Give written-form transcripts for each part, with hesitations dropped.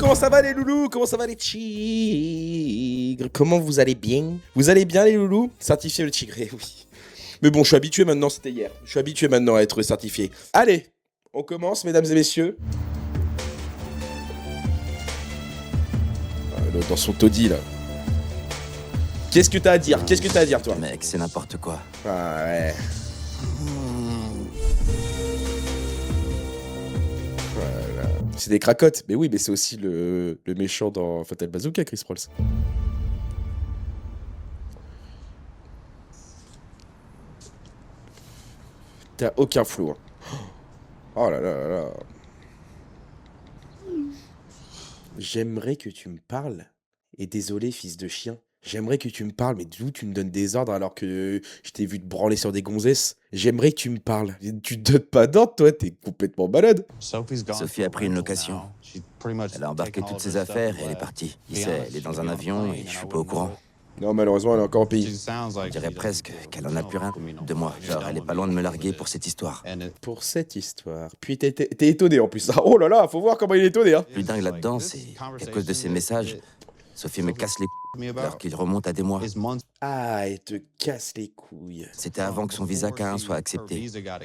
comment ça va les loulous? Comment ça va les tigres? Comment vous allez bien? Vous allez bien les loulous? Certifié le tigre, oui. Mais bon, je suis habitué maintenant, c'était hier. Je suis habitué maintenant à être certifié. Allez, on commence, mesdames et messieurs. Dans son taudis, là. Qu'est-ce que t'as à dire? Qu'est-ce que t'as à dire, toi? Mec, c'est n'importe quoi. Ah ouais. Voilà. C'est des cracottes. Mais oui, mais c'est aussi le méchant dans Fatal Bazooka, Chris Prolls. T'as aucun flow. Hein. Oh là là là là. J'aimerais que tu me parles. Et désolé, fils de chien. J'aimerais que tu me parles, mais d'où tu me donnes des ordres alors que je t'ai vu te branler sur des gonzesses? J'aimerais que tu me parles. Tu te donnes pas d'ordre, toi, t'es complètement malade. Sophie a pris une location. Elle a embarqué toutes ses affaires et elle est partie. Qui sait, elle est dans un avion et je suis pas au courant. Non, malheureusement, elle est encore au pays. Je dirais presque qu'elle en a plus rien de moi. Genre, elle est pas loin de me larguer pour cette histoire. Pour cette histoire. Puis t'es étonné en plus. Oh là là, faut voir comment il est étonné, hein. Le plus dingue là-dedans, c'est qu'à cause de ces messages, Sophie me casse les couilles alors qu'il remonte à des mois. Ah, elle te casse les couilles. C'était avant que son visa K1 soit accepté. Je la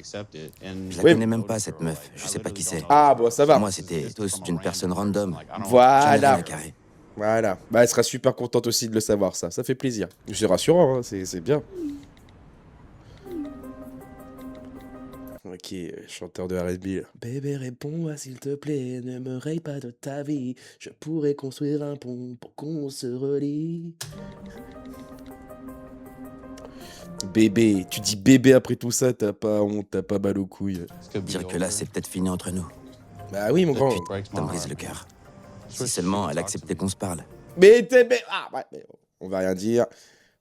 Oui. connais même pas, cette meuf. Je sais pas qui c'est. Ah, bon, ça va. Pour moi, c'était tous d'une personne random. J'en ai rien Voilà. à carrer. Voilà. Bah, elle sera super contente aussi de le savoir, ça. Ça fait plaisir. C'est rassurant, hein. C'est bien. Ok, chanteur de R&B. Bébé, réponds-moi s'il te plaît, ne me raye pas de ta vie. Je pourrais construire un pont pour qu'on se relie. Bébé, tu dis bébé après tout ça, t'as pas honte, t'as pas mal aux couilles. Dire que là, c'est peut-être fini entre nous. Bah oui, mon grand. Ça me brise le cœur. Si seulement elle acceptait qu'on se parle. Mais ah, ouais, mais on va rien dire.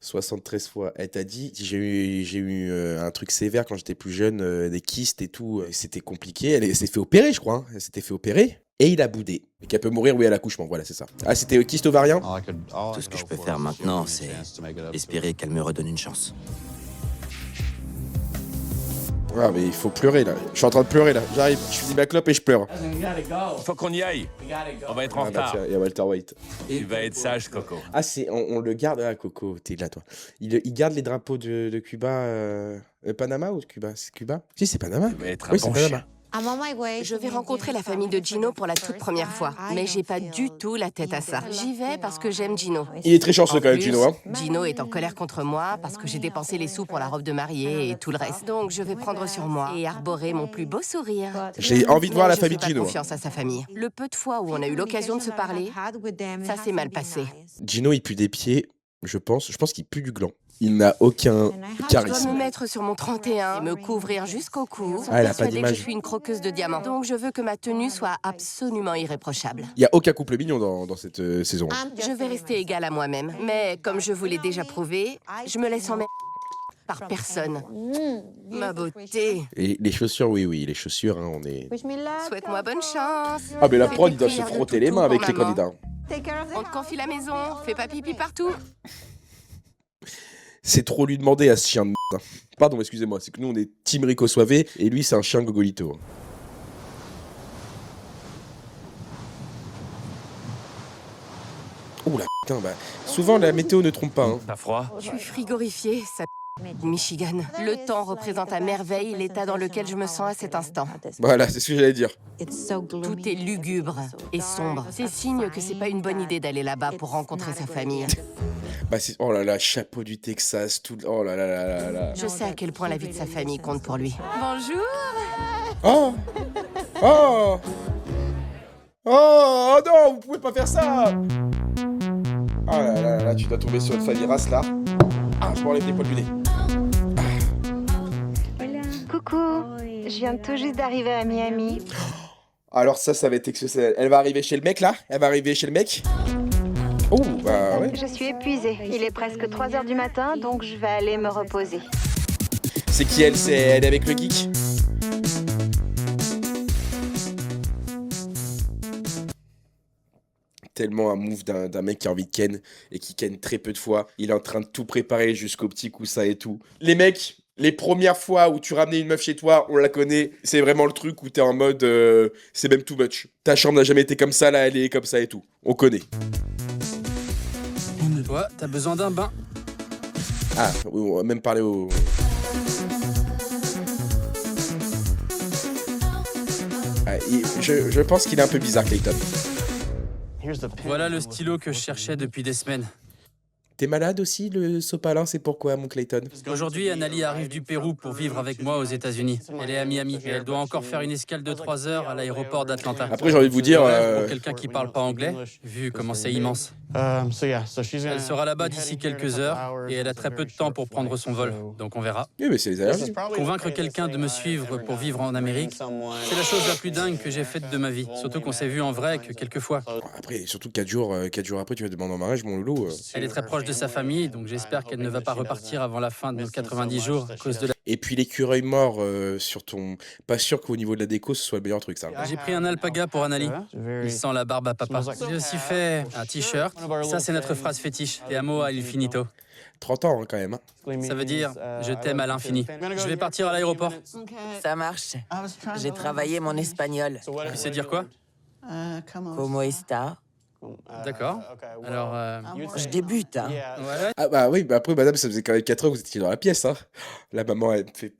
73 fois. Elle t'a dit, j'ai eu un truc sévère quand j'étais plus jeune, des kystes et tout. C'était compliqué. Elle s'est fait opérer, je crois. Hein. Elle s'était fait opérer. Et il a boudé. Et qu'elle peut mourir, oui, à l'accouchement. Voilà, c'est ça. Ah, c'était kyste ovarien? Tout ce que je peux faire maintenant, c'est espérer qu'elle me redonne une chance. Ah, mais il faut pleurer, là. Je suis en train de pleurer, là. J'arrive, je finis ma clope et je pleure. Faut qu'on y aille. On va être en Ah, bah, retard. tiens, il y a Walter White. Tu vas être sage, Coco. Ah, on le garde. Ah, Coco, t'es là, toi. Il garde les drapeaux de Cuba. Panama ou de Cuba? C'est Cuba? Si, c'est Panama. Tu vas être un Oui, bon c'est Panama. chien. Je vais rencontrer la famille de Gino pour la toute première fois, mais j'ai pas du tout la tête à ça. J'y vais parce que j'aime Gino. Il est très chanceux En quand même, plus, Gino. Hein. Gino est en colère contre moi parce que j'ai dépensé les sous pour la robe de mariée et tout le reste. Donc je vais prendre sur moi et arborer mon plus beau sourire. J'ai envie de voir Mais la je famille fais de pas Gino. confiance à sa famille. Le peu de fois où on a eu l'occasion de se parler, ça s'est mal passé. Gino, il pue des pieds, je pense. Je pense qu'il pue du gland. Il n'a aucun Je dois charisme. me mettre sur mon 31 et me couvrir jusqu'au cou. Ah, elle a pas Persuadée que d'image. je suis une croqueuse de diamants. Donc je veux que ma tenue soit absolument irréprochable. Il n'y a aucun couple mignon dans cette saison. Je vais rester égale à moi-même. Mais comme je vous l'ai déjà prouvé, je me laisse emmerder par personne. Ma beauté. Et les chaussures, oui, les chaussures, hein, on est... Souhaite-moi bonne chance. Ah, mais la Fais prod, tes il doit se prières de frotter les toutou mains avec pour les maman. candidats. On te confie la maison, fais pas pipi partout. C'est trop lui demander à ce chien de merde. Pardon, excusez-moi, c'est que nous, on est Team Rico Suave, et lui, c'est un chien gogolito. Ouh la putain, bah... Souvent, la météo ne trompe pas, hein. T'as froid? Je suis frigorifiée, ça Michigan. Le temps représente à merveille l'état dans lequel je me sens à cet instant. Voilà, c'est ce que j'allais dire. Tout est lugubre et sombre. C'est signe que c'est pas une bonne idée d'aller là-bas pour rencontrer sa famille. Bah, c'est... Oh là là, chapeau du Texas, tout... Oh là là là là là. Je sais à quel point la vie de sa famille compte pour lui. Bonjour. Oh Oh Oh non, vous pouvez pas faire ça. Oh là là là, tu dois tomber sur une famille race là. Ah, je m'enlève les poils du nez. Coucou, je viens tout juste d'arriver à Miami. Alors ça va être exceptionnel. Elle va arriver chez le mec là. Elle va arriver chez le mec. Oh, bah ouais. Je suis épuisée. Il est presque 3 heures du matin, donc je vais aller me reposer. C'est qui elle? Elle est avec le geek? Tellement un move d'un mec qui a envie de ken et qui ken très peu de fois. Il est en train de tout préparer jusqu'au petit coussin et tout. Les mecs, Les premières fois où tu ramenais une meuf chez toi, on la connaît, c'est vraiment le truc où t'es en mode c'est même too much. Ta chambre n'a jamais été comme ça, là elle est comme ça et tout. On connaît. Toi, t'as besoin d'un bain. Ah, on va même parler au... Ah, je pense qu'il est un peu bizarre, Clayton. Voilà le stylo que je cherchais depuis des semaines. T'es malade aussi, le sopalin, c'est pourquoi, mon Clayton? Aujourd'hui, Anali arrive du Pérou pour vivre avec moi aux États-Unis. Elle est à Miami et elle doit encore faire une escale de 3 heures à l'aéroport d'Atlanta. Après, j'ai envie de vous dire... Pour quelqu'un qui parle pas anglais, vu comment c'est immense. Elle sera là-bas d'ici quelques heures et elle a très peu de temps pour prendre son vol, donc on verra. Oui, mais c'est les allergies. Convaincre quelqu'un de me suivre pour vivre en Amérique, c'est la chose la plus dingue que j'ai faite de ma vie. Surtout qu'on s'est vu en vrai que quelques fois. Après, surtout 4 jours après, tu vas demander en mariage, mon loulou. Elle est très proche de sa famille, donc j'espère qu'elle ne va pas repartir avant la fin de nos 90 jours à cause de la... Et puis l'écureuil mort sur ton... Pas sûr qu'au niveau de la déco, ce soit le meilleur truc, ça. J'ai pris un alpaga pour Anali. Il sent la barbe à papa. J'ai aussi fait un t-shirt. Ça, c'est notre phrase fétiche. Te amo a il finito. 30 ans, hein, quand même. Hein. Ça veut dire je t'aime à l'infini. Je vais partir à l'aéroport. Ça marche. J'ai travaillé mon espagnol. Tu sais dire quoi? Como está? D'accord. Alors, Je débute, hein. ouais. Ah bah oui, bah après, madame, ça faisait quand même 4 heures que vous étiez dans la pièce, hein. La maman, elle me fait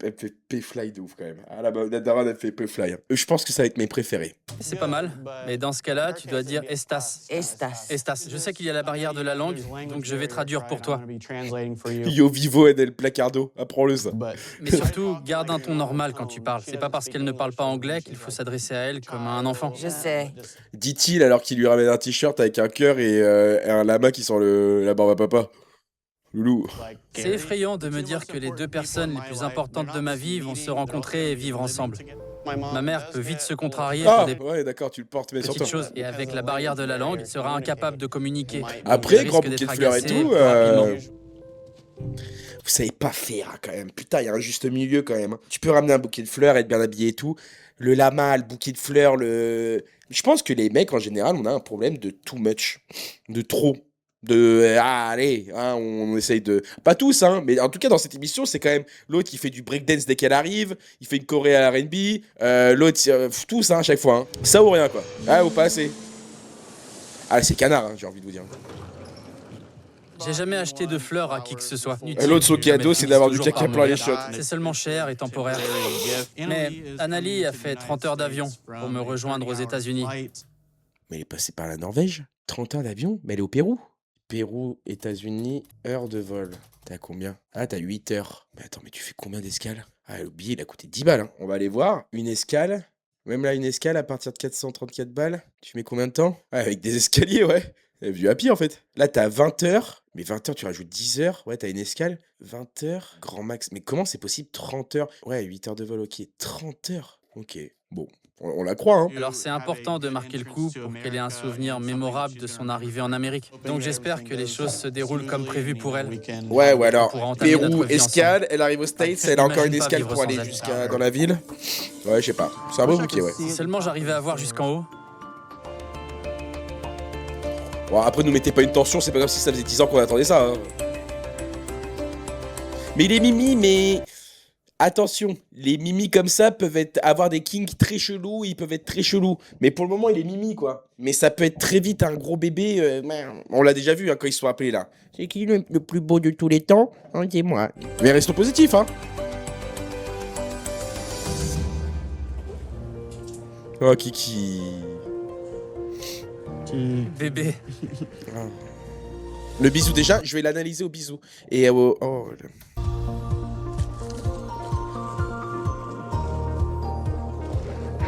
pay-fly de ouf, quand même. Ah, la daronne, elle me fait pay-fly. Hein. Je pense que ça va être mes préférés. C'est pas mal. Mais dans ce cas-là, tu dois dire estas. Estas. Estas. Je sais qu'il y a la barrière de la langue, donc je vais traduire pour toi. Yo vivo en el placardo, apprends-le ça. Mais surtout, garde un ton normal quand tu parles. C'est pas parce qu'elle ne parle pas anglais qu'il faut s'adresser à elle comme à un enfant. Je sais. Dit-il alors qu'il lui ramène un t-shirt avec un cœur et un lama qui sent la barbe à papa. Loulou. C'est effrayant de me dire que les deux personnes les plus importantes de ma vie vont se rencontrer et vivre ensemble. Ma mère peut vite se contrarier Ah, pour des ouais, d'accord, tu le portes, mais petites surtout. choses. Et avec la barrière de la langue, elle sera incapable de communiquer. Après, Elle grand risque bouquet de d'être fleurs et agacée tout. plus rapidement. Vous savez pas faire, hein, quand même. Putain, il y a un juste milieu, quand même. Tu peux ramener un bouquet de fleurs, être bien habillé et tout. Le lama, le bouquet de fleurs, le... Je pense que les mecs, en général, on a un problème de too much. De trop. Allez, hein, on essaye de... Pas tous, hein, mais en tout cas, dans cette émission, c'est quand même l'autre qui fait du breakdance dès qu'elle arrive, il fait une choré à R&B, l'autre, tous, hein, à chaque fois. Hein. Ça ou rien, quoi. Ah, ou pas assez. Ah, c'est canard, hein, j'ai envie de vous dire. J'ai jamais acheté de fleurs à qui que ce soit. L'autre, son cadeau, c'est d'avoir du Toujours caca par plein les mourir. shots. C'est seulement cher et temporaire. Mais Anali a fait 30 heures d'avion pour me rejoindre aux États-Unis. Mais elle est passée par la Norvège. 30 heures d'avion, mais elle est au Pérou. Pérou, États-Unis, heure de vol. T'as combien? Ah, t'as 8 heures. Mais attends, mais tu fais combien d'escales? Ah, le billet, il a coûté 10 balles. Hein. On va aller voir. Une escale. Même là, une escale à partir de 434 balles. Tu mets combien de temps? Ah, avec des escaliers, ouais. Vu à pied, en fait. Là, t'as 20 heures. Mais 20 heures, tu rajoutes 10 heures. Ouais, t'as une escale. 20 heures, grand max. Mais comment c'est possible? 30 heures. Ouais, 8 heures de vol, ok. 30 heures. Ok. Bon. On la croit, hein. Alors c'est important de marquer le coup pour qu'elle ait un souvenir mémorable de son arrivée en Amérique. Donc j'espère que les choses se déroulent comme prévu pour elle. Ouais, ouais, alors, pourra entamer notre Pérou, vie escale, elle arrive aux States, elle a encore une J'imagine pas escale vivre pour sans aller elle. jusqu'à dans la ville. Ouais, je sais pas. C'est un beau bouquet, ouais. Si seulement j'arrivais à voir jusqu'en haut. Bon, après, nous mettez pas une tension, c'est pas comme si ça faisait 10 ans qu'on attendait ça. Hein. Mais les Mimi, mais... Attention, les Mimi comme ça peuvent avoir des kinks très chelous, ils peuvent être très chelous. Mais pour le moment, il est Mimi, quoi. Mais ça peut être très vite un gros bébé. On l'a déjà vu hein, quand ils sont appelés, là. C'est qui le plus beau de tous les temps? Hein, c'est moi. Mais restons positifs, hein. Oh, Kiki. Bébé. Le bisou, déjà, je vais l'analyser au bisou. Et oh...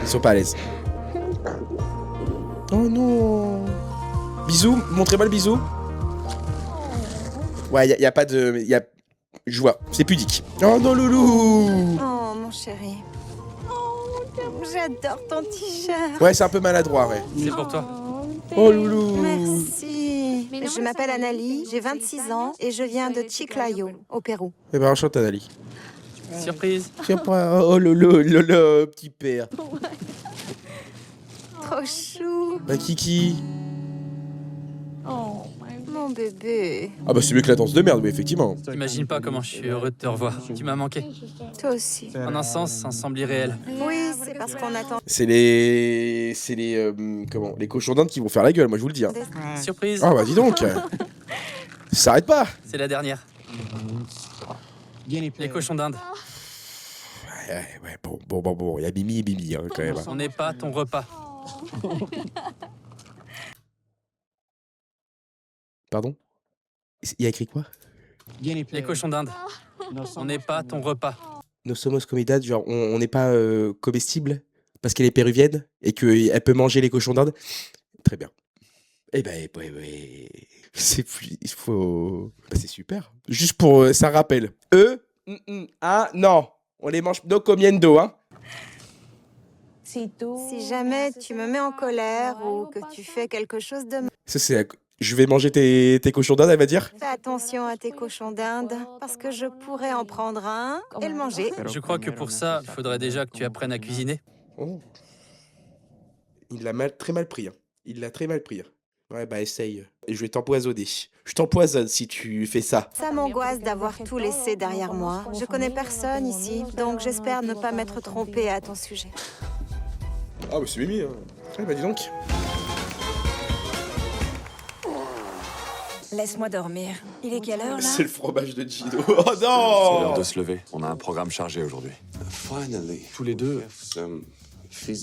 Ils sont pas à l'aise. Oh non. Bisous, montrez-moi le bisou. Ouais, y a pas de... Je vois, c'est pudique. Oh non, loulou. Oh, mon chéri. Oh, j'adore ton t-shirt. Ouais, c'est un peu maladroit, ouais. C'est pour toi. Oh loulou. Merci. Je m'appelle Anali, j'ai 26 ans et je viens de Chiclayo, au Pérou. Eh ben, enchanté, Anali. Surprise. Tiens, oh lolo, petit père. Trop chou. Bah, Kiki. Mon bébé. Ah bah c'est mieux que la danse de merde, oui, effectivement. T'imagines pas comment je suis heureux de te revoir. Tu m'as manqué. Toi aussi. En un sens, ça semble irréel. Oui, c'est parce qu'on attend. C'est les... comment? Les cochons d'Inde qui vont faire la gueule, moi je vous le dis. Hein. Surprise, Ah bah dis donc. Ça s'arrête pas. c'est la dernière. Les cochons d'Inde. Ouais, bon, il y a Mimi et Bibi hein, quand même. On n'est pas ton repas. Pardon? Il y a écrit quoi? Les cochons d'Inde. On n'est pas ton repas. Nos somos comidas, genre on n'est pas comestible parce qu'elle est péruvienne et qu'elle peut manger les cochons d'Inde. Très bien. Eh ben, ouais. C'est plus... Il faut... Bah, c'est super. Juste pour... ça rappelle. Non. On les mange no comiendo, hein. Si jamais tu me mets en colère ou que tu fais quelque chose de mal, Ça, c'est... Je vais manger tes cochons d'Inde, elle va dire. fais attention à tes cochons d'Inde, parce que je pourrais en prendre un et le manger. Je crois que pour ça, il faudrait déjà que tu apprennes à cuisiner. Oh. Il l'a très mal pris. Hein. Il l'a très mal pris. Ouais, bah essaye. Et je vais t'empoisonner. Je t'empoisonne si tu fais ça. Ça m'angoisse d'avoir tout laissé derrière moi. Je connais personne ici, donc j'espère ne pas m'être trompée à ton sujet. Ah bah c'est Mimi. Hein. Ouais, bah dis donc. Laisse-moi dormir. Il est quelle heure, là? C'est le fromage de Gino. Oh C'est l'heure non! de se lever. On a un programme chargé aujourd'hui. Tous les deux,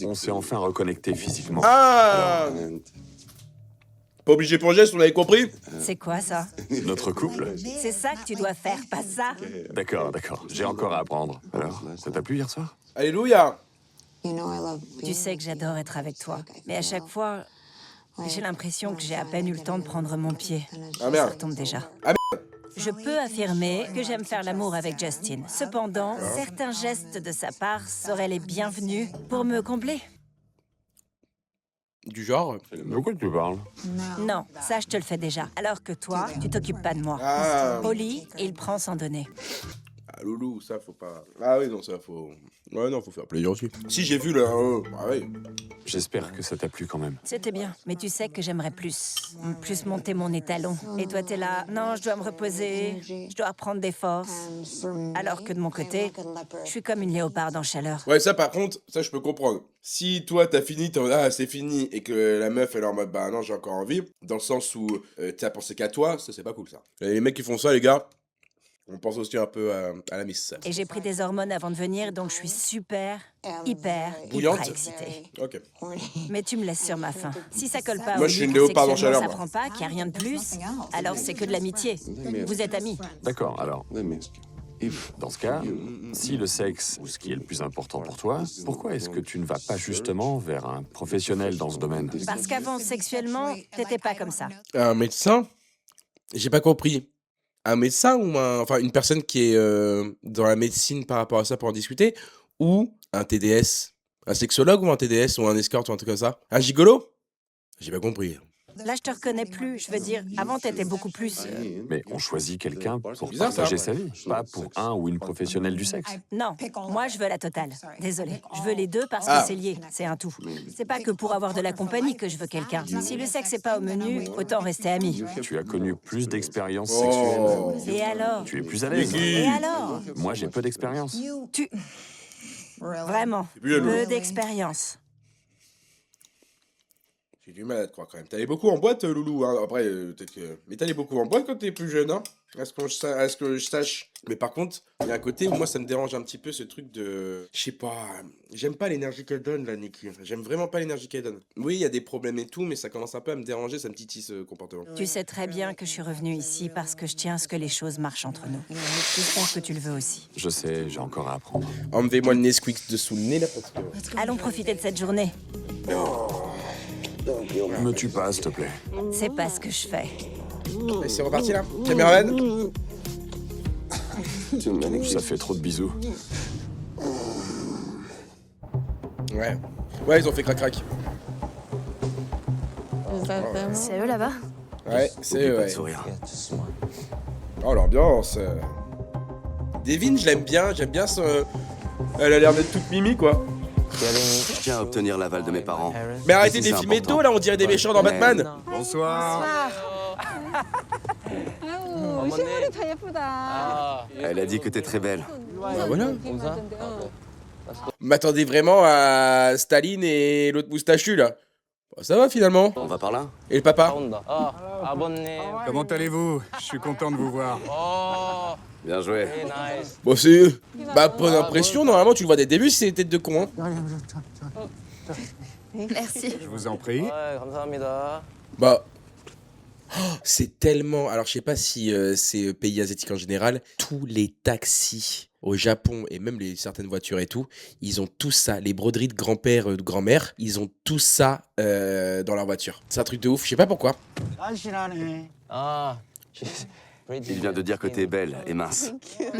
on s'est enfin reconnectés physiquement. Ah! Pas obligé pour geste, on avait compris? C'est quoi, ça? Notre couple? C'est ça que tu dois faire, pas ça? D'accord. J'ai encore à apprendre. Alors, ça t'a plu hier soir? Alléluia! Tu sais que j'adore être avec toi. Mais à chaque fois, j'ai l'impression que j'ai à peine eu le temps de prendre mon pied. Ah Ça merde. retombe déjà. Ah Je peux affirmer que j'aime faire l'amour avec Justin. Cependant, certains gestes de sa part seraient les bienvenus pour me combler. Du genre? De quoi tu parles? Non, ça je te le fais déjà. Alors que toi, tu t'occupes pas de moi. Ah! Oli, il prend sans donner. Ah, loulou, ça faut pas. Ah oui, non, ça faut. Ouais, non, faut faire plaisir aussi. Si j'ai vu le. Ah oui. J'espère que ça t'a plu quand même. C'était bien, mais tu sais que j'aimerais plus monter mon étalon. Et toi, t'es là, non, je dois me reposer, je dois reprendre des forces. Alors que de mon côté, je suis comme une léoparde en chaleur. Ouais, ça par contre, ça je peux comprendre. Si toi t'as fini, c'est fini, et que la meuf elle est en mode bah non, j'ai encore envie, dans le sens où t'as pensé qu'à toi, ça c'est pas cool ça. Et les mecs qui font ça, les gars, on pense aussi un peu à la miss. Et j'ai pris des hormones avant de venir, donc je suis hyper Bouillante. excitée. Ok. Mais tu me laisses sur ma faim. Si ça colle pas Moi, au je suis lit, une que léoparde en sexuellement, chaleur, ça moi. prend pas, qu'il n'y a rien de plus, alors c'est que de l'amitié. Vous êtes amis. D'accord, alors. Dans ce cas, si le sexe, ou ce qui est le plus important pour toi, pourquoi est-ce que tu ne vas pas justement vers un professionnel dans ce domaine? Parce qu'avant, sexuellement, t'étais pas comme ça. Un médecin? J'ai pas compris. Un médecin ou enfin une personne qui est dans la médecine par rapport à ça pour en discuter, ou un TDS? Un sexologue ou un TDS ou un escorte ou un truc comme ça? Un gigolo? J'ai pas compris. Là, je te reconnais plus. Je veux dire, avant, t'étais beaucoup plus... Mais on choisit quelqu'un pour bizarre, ça. partager sa vie, pas pour un ou une professionnelle du sexe. Non, moi, je veux la totale. Désolée. Je veux les deux parce que Ah. c'est lié. C'est un tout. C'est pas que pour avoir de la compagnie que je veux quelqu'un. Si le sexe n'est pas au menu, autant rester amis. Tu as connu plus d'expériences Oh. sexuelles. Et alors? Tu es plus à l'aise. Et alors? Moi, j'ai peu d'expérience. Vraiment, plus la peu d'expérience. J'ai du mal à te croire quand même. T'allais beaucoup en boîte, Loulou. Hein. Après, peut-être que. Mais t'allais beaucoup en boîte quand t'es plus jeune, hein. À ce que je sache. Mais par contre, il y a un côté où moi, ça me dérange un petit peu ce truc de. Je sais pas. J'aime pas l'énergie qu'elle donne, là, Nikki. J'aime vraiment pas l'énergie qu'elle donne. Oui, il y a des problèmes et tout, mais ça commence un peu à me déranger, ça me titille ce comportement. Tu sais très bien que je suis revenue ici parce que je tiens à ce que les choses marchent entre nous. J'espère que tu le veux aussi. Je sais, j'ai encore à apprendre. Enlevez-moi le Nesquik dessous le nez, là, parce que. Allons profiter de cette journée. Me tue pas, s'il te plaît. C'est pas ce que je fais. Et c'est reparti, là. Caméraman. Ça fait trop de bisous. Ouais. Ouais, ils ont fait crac-crac. C'est eux là-bas? Ouais, c'est Oublie pas ouais. de sourire. Oh, l'ambiance. Devin, je l'aime bien. J'aime bien son. Elle a l'air d'être toute mimi, quoi. Je tiens à obtenir l'aval de mes parents. Mais arrêtez de C'est les filmer important. tôt, là, on dirait des méchants dans Batman. Bonsoir. Elle a dit que t'es très belle. Bah voilà. M'attendais vraiment à Staline et l'autre moustachu là. Bah, ça va finalement. On va par là? Et le papa? Comment allez-vous? Je suis content de vous voir. Bien joué. Bon, c'est. Bah, bonne impression. Normalement, tu le vois dès le début, c'est tête de con. Hein. Merci. Je vous en prie. Bah. Oh, c'est tellement. Alors, je sais pas si c'est pays asiatique en général. Tous les taxis au Japon et même certaines voitures et tout, ils ont tout ça. Les broderies de grand-père, de grand-mère, ils ont tout ça dans leur voiture. C'est un truc de ouf. Je sais pas pourquoi. Il vient de dire que t'es belle et mince.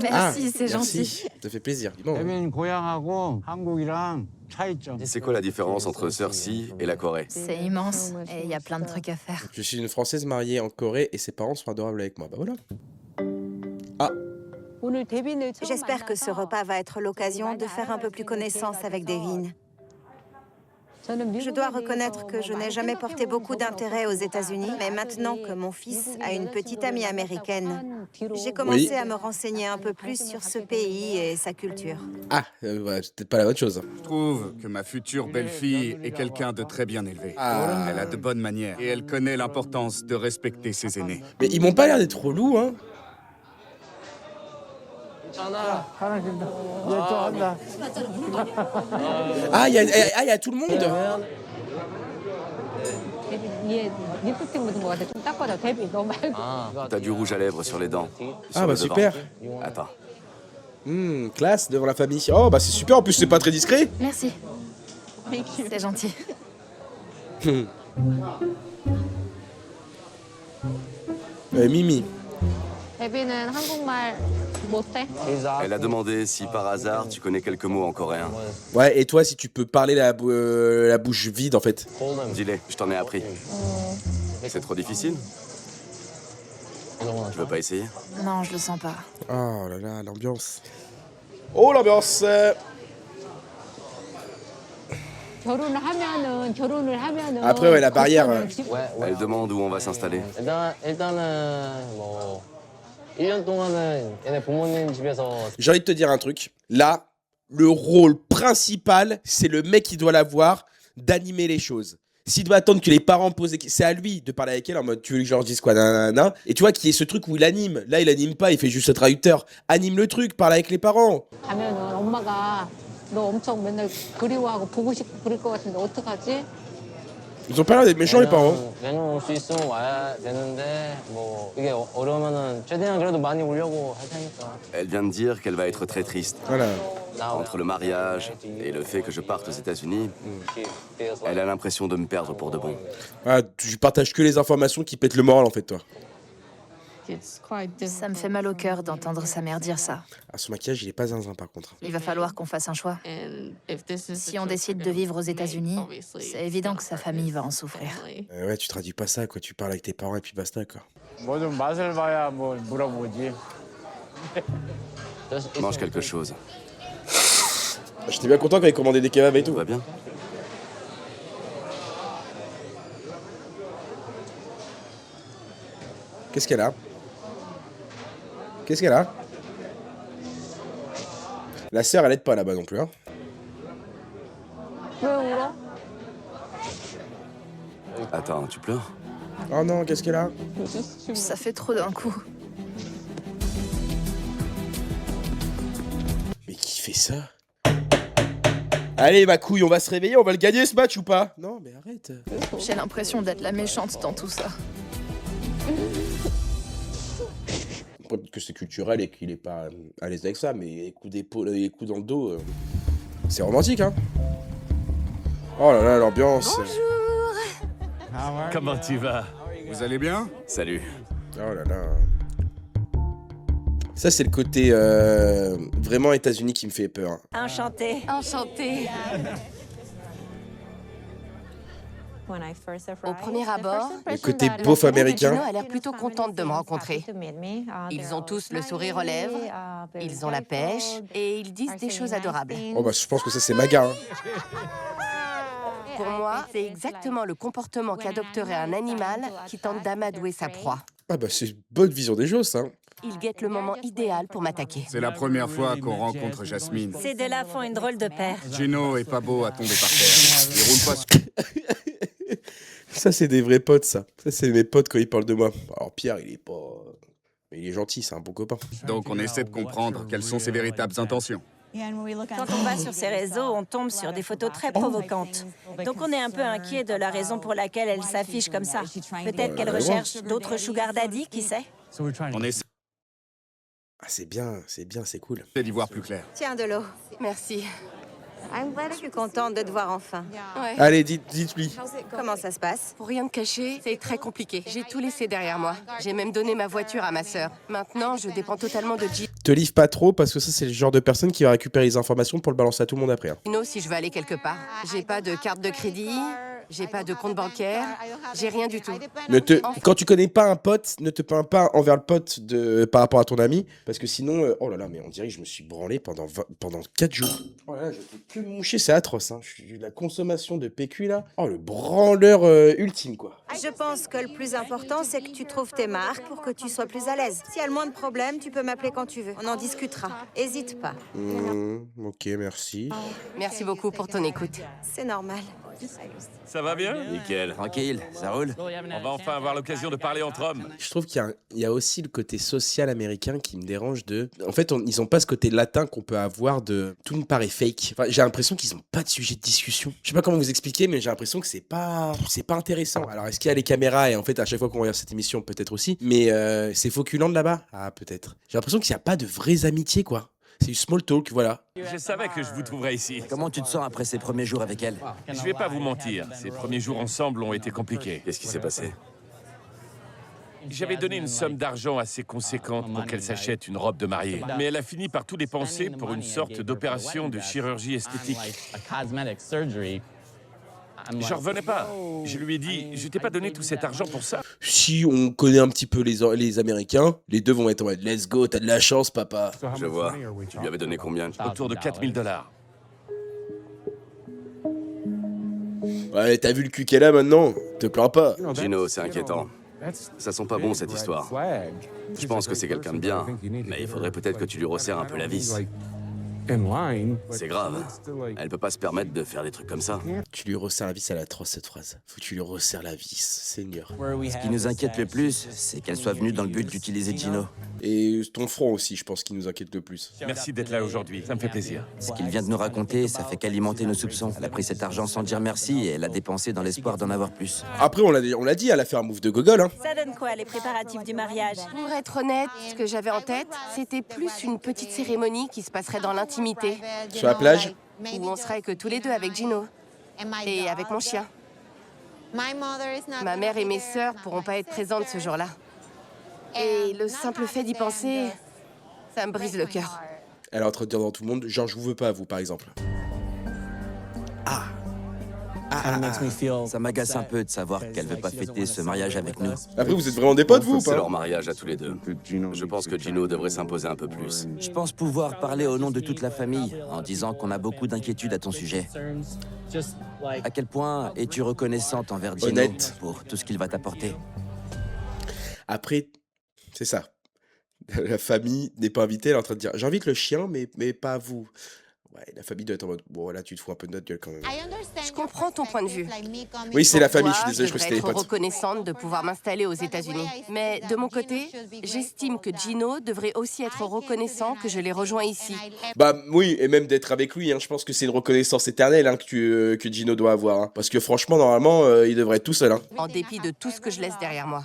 Merci, c'est merci. gentil. Ça fait plaisir. Dis donc. C'est quoi la différence entre Cersei et la Corée? C'est immense et il y a plein de trucs à faire. Je suis une Française mariée en Corée et ses parents sont adorables avec moi. Bah voilà. Ah. J'espère que ce repas va être l'occasion de faire un peu plus connaissance avec Devin. Je dois reconnaître que je n'ai jamais porté beaucoup d'intérêt aux États-Unis, mais maintenant que mon fils a une petite amie américaine, j'ai commencé à me renseigner un peu plus sur ce pays et sa culture. Ah, ouais, c'est peut-être pas la bonne chose. Je trouve que ma future belle-fille est quelqu'un de très bien élevé. Ah. Elle a de bonnes manières et elle connaît l'importance de respecter ses aînés. Mais ils m'ont pas l'air d'être relous, hein. Ah, il y a tout le monde. T'as du rouge à lèvres sur les dents. Ah bah super. Attends. Classe devant la famille. Oh bah c'est super, en plus c'est pas très discret. Merci. C'est gentil. Mimi. Elle a demandé si par hasard tu connais quelques mots en coréen. Ouais, et toi si tu peux parler la bouche vide en fait. Dis-les, je t'en ai appris. C'est trop difficile? Tu veux pas essayer? Non, je le sens pas. Oh là là, l'ambiance. Oh l'ambiance. Après ouais, la barrière. Elle demande où on va s'installer. J'ai envie de te dire un truc. Là, le rôle principal, c'est le mec qui doit l'avoir d'animer les choses. S'il doit attendre que les parents posent des questions, c'est à lui de parler avec elle en mode tu veux que je leur dise quoi, nanana. Et tu vois qu'il y ait ce truc où il anime. Là, il anime pas, il fait juste le traducteur. Anime le truc, parle avec les parents. Ils ont pas l'air d'être méchants les parents. Elle vient de dire qu'elle va être très triste. Voilà. Entre le mariage et le fait que je parte aux États-Unis, elle a l'impression de me perdre pour de bon. Ah, tu partages que les informations qui pètent le moral en fait toi. Ça me fait mal au cœur d'entendre sa mère dire ça. Ah, son maquillage il est pas zinzin par contre. Il va falloir qu'on fasse un choix. Si on décide de vivre aux États-Unis, c'est évident que sa famille va en souffrir. Ouais, tu traduis pas ça quoi, tu parles avec tes parents et puis basta quoi. Mange quelque chose. J'étais bien content quand il commandait des kebabs et tout. Tout va bien? Qu'est-ce qu'elle a? Qu'est-ce qu'elle a? La sœur, elle aide pas là-bas non plus, hein. Attends, tu pleures? Oh non, qu'est-ce qu'elle a? Ça fait trop d'un coup. Mais qui fait ça? Allez, ma couille, on va se réveiller, on va le gagner ce match ou pas? Non, mais arrête. J'ai l'impression d'être la méchante dans tout ça. Peut-être que c'est culturel et qu'il est pas à l'aise avec ça, mais les coups d'épaule, les coups dans le dos, c'est romantique, hein. Oh là là, l'ambiance. Comment tu vas? Vous allez bien? Salut. Oh là là. Ça, c'est le côté vraiment États-Unis qui me fait peur. Enchantée. Enchantée. Au premier abord, Le côté beauf américain. Juno a l'air plutôt contente de me rencontrer. Ils ont tous le sourire aux lèvres, ils ont la pêche et ils disent des choses adorables. Oh bah, je pense que ça, c'est Maga, hein. Pour moi, c'est exactement le comportement qu'adopterait un animal qui tente d'amadouer sa proie. Ah bah c'est une bonne vision des choses, ça. Il guette le moment idéal pour m'attaquer. C'est la première fois qu'on rencontre Jasmine. Ces deux-là font une drôle de paire. Gino est pas beau à tomber par terre. Il roule pas sur... Ça, c'est des vrais potes, ça. Ça, c'est mes potes quand ils parlent de moi. Alors, Pierre, il est pas... Mais il est gentil, c'est un bon copain. Donc on essaie de comprendre quelles sont ses véritables intentions. Quand on va sur ces réseaux, on tombe sur des photos très provocantes. Donc on est un peu inquiet de la raison pour laquelle elle s'affiche comme ça. Peut-être qu'elle recherche d'autres sugar daddy, qui sait? On essaie Ah, c'est bien, c'est cool. d'y voir plus clair. Tiens, de l'eau. Merci. Je suis contente de te voir enfin. Ouais. Allez, dites-lui. Comment ça se passe? Pour rien te cacher, c'est très compliqué. J'ai tout laissé derrière moi. J'ai même donné ma voiture à ma sœur. Maintenant, je dépends totalement de Te livre pas trop, parce que ça, c'est le genre de personne qui va récupérer les informations pour le balancer à tout le monde après. Hein. Gino si je veux aller quelque part. J'ai pas de carte de crédit, j'ai pas de compte bancaire, j'ai rien du tout. Quand tu connais pas un pote, ne te plains pas envers le pote par rapport à ton ami, parce que sinon, oh là là, mais on dirait que je me suis branlé pendant 4 jours. Oh là là, je fais que moucher, c'est atroce. Hein. La consommation de PQ là, oh le branleur ultime quoi. Je pense que le plus important, c'est que tu trouves tes marques pour que tu sois plus à l'aise. S'il y a le moins de problèmes, tu peux m'appeler quand tu veux. On en discutera. Hésite pas. Ok, merci. Merci beaucoup pour ton écoute. C'est normal. Ça va bien? Nickel. Tranquille, ça roule? On va enfin avoir l'occasion de parler entre hommes. Je trouve qu'il y a aussi le côté social américain qui me dérange de... En fait, ils ont pas ce côté latin qu'on peut avoir de... Tout me paraît fake. Enfin, j'ai l'impression qu'ils ont pas de sujet de discussion. Je sais pas comment vous expliquer, mais j'ai l'impression que c'est pas intéressant. Alors, est-ce qu'il y a les caméras? Et en fait, à chaque fois qu'on regarde cette émission, peut-être aussi. Mais c'est Fauculand là-bas? Ah, peut-être. J'ai l'impression qu'il y a pas de vraies amitiés, quoi. C'est du small talk, voilà. Je savais que je vous trouverais ici. Comment tu te sens après ces premiers jours avec elle? Je vais pas vous mentir, ces premiers jours ensemble ont été compliqués. Qu'est-ce qui s'est passé? J'avais donné une somme d'argent assez conséquente pour qu'elle s'achète une robe de mariée. Mais elle a fini par tout dépenser pour une sorte d'opération de chirurgie esthétique. J'en revenais pas. Je lui ai dit, je t'ai pas donné tout cet argent pour ça. Si on connaît un petit peu les Américains, les deux vont être en mode « Let's go, t'as de la chance, papa ». Je vois. Tu lui avais donné combien? Autour de 4000 $. Ouais, t'as vu le cul qu'elle a maintenant? Te plains pas. Gino, c'est inquiétant. Ça sent pas bon cette histoire. Je pense que c'est quelqu'un de bien, mais il faudrait peut-être que tu lui resserres un peu la vis. C'est grave. Elle peut pas se permettre de faire des trucs comme ça. Tu lui resserres la vis, elle est atroce cette phrase. Faut que tu lui resserres la vis, Seigneur. Ce qui nous inquiète le plus, c'est qu'elle soit venue dans le but d'utiliser Gino. Et ton front aussi, je pense, qui nous inquiète le plus. Merci d'être là aujourd'hui, ça me fait plaisir. Ce qu'il vient de nous raconter, ça fait qu'alimenter nos soupçons. Elle a pris cet argent sans dire merci et elle l'a dépensé dans l'espoir d'en avoir plus. Après, on l'a dit, elle a fait un move de gogol, hein. Ça donne quoi, les préparatifs du mariage? Pour être honnête, ce que j'avais en tête, c'était plus une petite cérémonie qui se passerait dans l'intimité. Sur la plage? Où on serait que tous les deux avec Gino. Et avec mon chien. Ma mère et mes sœurs pourront pas être présentes ce jour-là. Et le simple fait d'y penser, ça me brise le cœur. Elle est en train de dire dans tout le monde, genre, je vous veux pas, vous, par exemple. Ça m'agace un peu de savoir qu'elle veut pas fêter ce mariage avec nous. Après, vous êtes vraiment des potes, vous, ou C'est pas? leur mariage à tous les deux. Je pense que Gino devrait s'imposer un peu plus. Je pense pouvoir parler au nom de toute la famille en disant qu'on a beaucoup d'inquiétudes à ton sujet. À quel point es-tu reconnaissante envers Gino Honnête. pour tout ce qu'il va t'apporter? Après, c'est ça. La famille n'est pas invitée, elle est en train de dire, j'invite le chien, mais pas vous. Ouais, la famille doit être en mode, bon, là, tu te fous un peu de notre gueule quand même. Je comprends ton point de vue. Oui, c'est la famille, je suis Moi, désolé, je crois que c'était les devrais être potes. reconnaissante de pouvoir m'installer aux États-Unis. Mais de mon côté, j'estime que Gino devrait aussi être reconnaissant que je l'ai rejoint ici. Bah oui, et même d'être avec lui, hein, je pense que c'est une reconnaissance éternelle hein, que Gino doit avoir. Hein. Parce que franchement, normalement, il devrait être tout seul. Hein. En dépit de tout ce que je laisse derrière moi.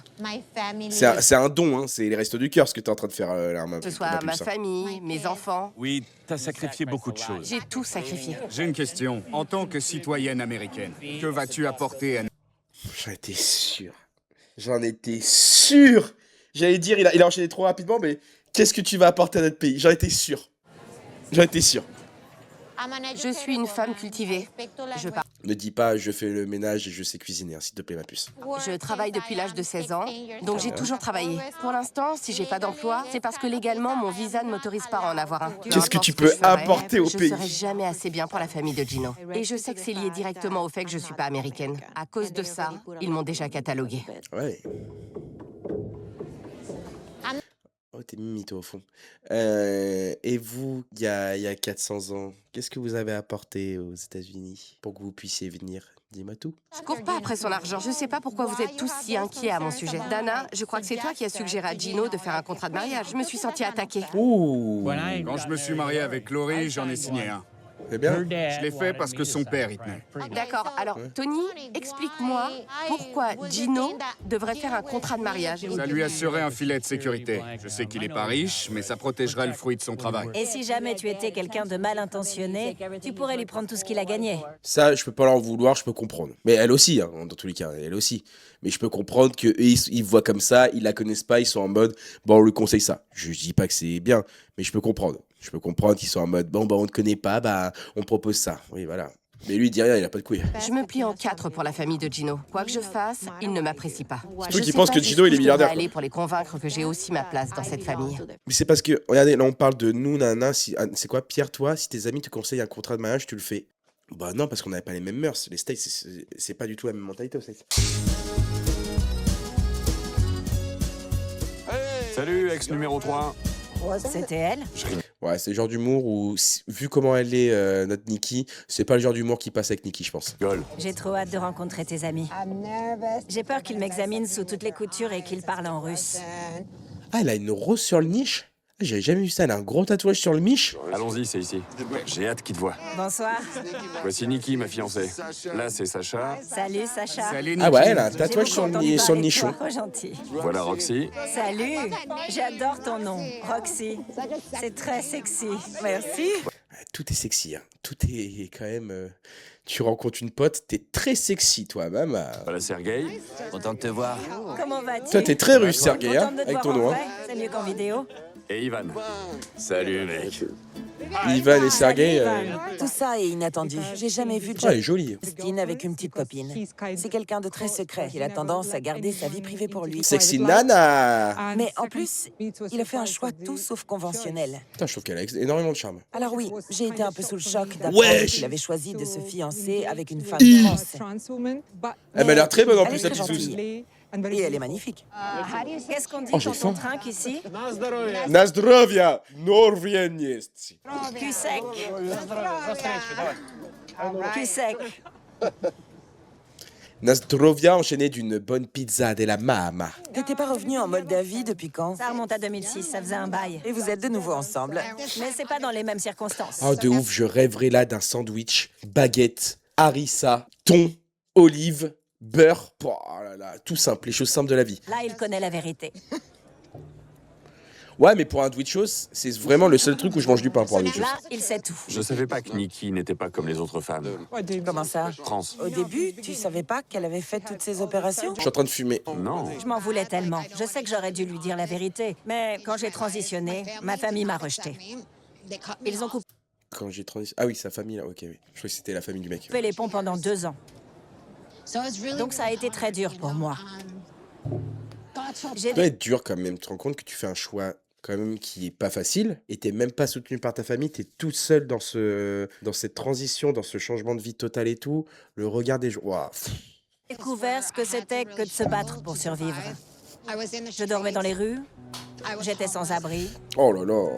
C'est un don, hein, c'est les restos du cœur ce que tu es en train de faire là, Que ce soit ma famille, mes enfants, Oui, t'as sacrifié beaucoup de choses. j'ai tout sacrifié. J'ai une question. En tant que citoyenne américaine, que vas-tu apporter à... J'en étais sûr. J'en étais sûr. J'allais dire, il a enchaîné trop rapidement, mais qu'est-ce que tu vas apporter à notre pays? J'en étais sûr. J'en étais sûr. Je suis une femme cultivée. Je parle. Ne dis pas, je fais le ménage et je sais cuisiner, hein, s'il te plaît, ma puce. Je travaille depuis l'âge de 16 ans, donc j'ai toujours travaillé. Pour l'instant, si j'ai pas d'emploi, c'est parce que légalement, mon visa ne m'autorise pas à en avoir un. Qu'est-ce que Peu importe tu ce peux je ferai, apporter au pays? Je serai jamais assez bien pour la famille de Gino. Et je sais que c'est lié directement au fait que je suis pas américaine. À cause de ça, ils m'ont déjà cataloguée. Ouais. t'es mimi, toi, au fond. Et vous, il y a 400 ans, qu'est-ce que vous avez apporté aux États-Unis pour que vous puissiez venir? Dis-moi tout. Je cours pas après son argent. Je sais pas pourquoi vous êtes tous si inquiets à mon sujet. Dana, je crois que c'est toi qui as suggéré à Gino de faire un contrat de mariage. Je me suis sentie attaquée. Ouh, Quand je me suis marié avec Laurie, j'en ai signé un. c'est bien. Je l'ai fait parce que son père y tenait. D'accord, alors Tony, explique-moi pourquoi Gino devrait faire un contrat de mariage. Ça lui assurait un filet de sécurité. Je sais qu'il est pas riche, mais ça protégerait le fruit de son travail. Et si jamais tu étais quelqu'un de mal intentionné, tu pourrais lui prendre tout ce qu'il a gagné. Ça, je peux pas leur vouloir, je peux comprendre. Mais elle aussi, hein, dans tous les cas, elle aussi. Mais je peux comprendre qu'eux, ils voient comme ça, ils la connaissent pas, ils sont en mode, bon, on lui conseille ça. Je dis pas que c'est bien, mais je peux comprendre. Je peux comprendre qu'ils sont en mode, bon, bah, on ne connaît pas, bah, on propose ça. Oui, voilà. Mais lui, il dit rien, il a pas de couilles. Je me plie en 4 pour la famille de Gino. Quoi que je fasse, il ne m'apprécie pas. Surtout qu'il sais pense pas que Gino, il est jusqu'où je milliardaire, devrais aller pour les convaincre que j'ai aussi ma place dans cette famille. Mais c'est parce que, regardez, là, on parle de nous, nana. Si, c'est quoi, Pierre, toi, si tes amis te conseillent un contrat de mariage, tu le fais? Bah non, parce qu'on n'avait pas les mêmes mœurs. Les States, c'est pas du tout la même mentalité aux States. Salut, ex numéro 3. C'était elle? Ouais, c'est le genre d'humour où, vu comment elle est, notre Nikki, c'est pas le genre d'humour qui passe avec Nikki, je pense. J'ai trop hâte de rencontrer tes amis. J'ai peur qu'ils m'examinent sous toutes les coutures et qu'ils parlent en russe. Ah, elle a une rose sur le niche? J'avais jamais vu ça, elle a un gros tatouage sur le miche. Allons-y, c'est ici. J'ai hâte qu'il te voie. Bonsoir. Voici Nikki, ma fiancée. Là, c'est Sacha. Salut, Sacha. Salut, Ah ouais, Nikki. elle a un tatouage sur le nichon. Trop gentil. Voilà Roxy. Salut. J'adore ton nom, Roxy. C'est très sexy. Merci. Tout est sexy, hein. Tout est quand même... Tu rencontres une pote, t'es très sexy, toi, même. Voilà Sergei. Content de te voir. Comment vas-tu? Toi, t'es très russe, Sergei, hein, Contente de te avec voir ton en nom. Hein. vrai. C'est mieux qu'en vidéo. Et Ivan. Salut mec. Ivan et Sergei... Ivan. Tout ça est inattendu. J'ai jamais vu elle est jolie. Justin avec une petite copine. C'est quelqu'un de très secret. Il a tendance à garder sa vie privée pour lui. Sexy nana. Mais en plus, il a fait un choix tout sauf conventionnel. Putain, je trouve qu'elle a énormément de charme. Alors oui, j'ai été un peu sous le choc d'apprendre Wesh. qu'il avait choisi de se fiancer avec une femme Hi. trans. Elle m'a l'air très bonne en Elle plus, est la très petite Suze. gentille. Et elle est magnifique. Qu'est-ce qu'on dit Oh, j'ai quand faim. on trinque ici? Nazdrovia, Norvien jest. Cul sec. Cul sec. Nazdrovia enchaîné d'une bonne pizza de la mama. T'étais pas revenu en Moldavie depuis quand? Ça remonte à 2006, ça faisait un bail. Et vous êtes de nouveau ensemble. Mais c'est pas dans les mêmes circonstances. Oh, de ouf, je rêverais là d'un sandwich, baguette, harissa, thon, olive, beurre. Oh là là, tout simple, les choses simples de la vie. Là, il connaît la vérité. Ouais, mais pour un Twitchos, c'est vraiment le seul truc où je mange du pain pour un Twitchos. Là, il sait tout. Je savais pas que Nikki n'était pas comme les autres femmes. Comment ça? Trans. Au début, tu savais pas qu'elle avait fait toutes ces opérations? Je suis en train de fumer. Non. Je m'en voulais tellement. Je sais que j'aurais dû lui dire la vérité. Mais quand j'ai transitionné, ma famille m'a rejeté. Ils ont coupé Quand j'ai transi... Ah oui, sa famille là, ok, oui. Je croyais que c'était la famille du mec. les ponts pendant 2 ans. Donc ça a été très dur pour moi. J'ai Ça doit être dur quand même. Tu te rends compte que tu fais un choix quand même qui est pas facile et t'es même pas soutenu par ta famille. T'es toute seule dans cette transition, dans ce changement de vie total et tout. Le regard des gens. Waouh. découvert ce que c'était que de se battre pour survivre. Je dormais dans les rues, j'étais sans abri, Oh là là.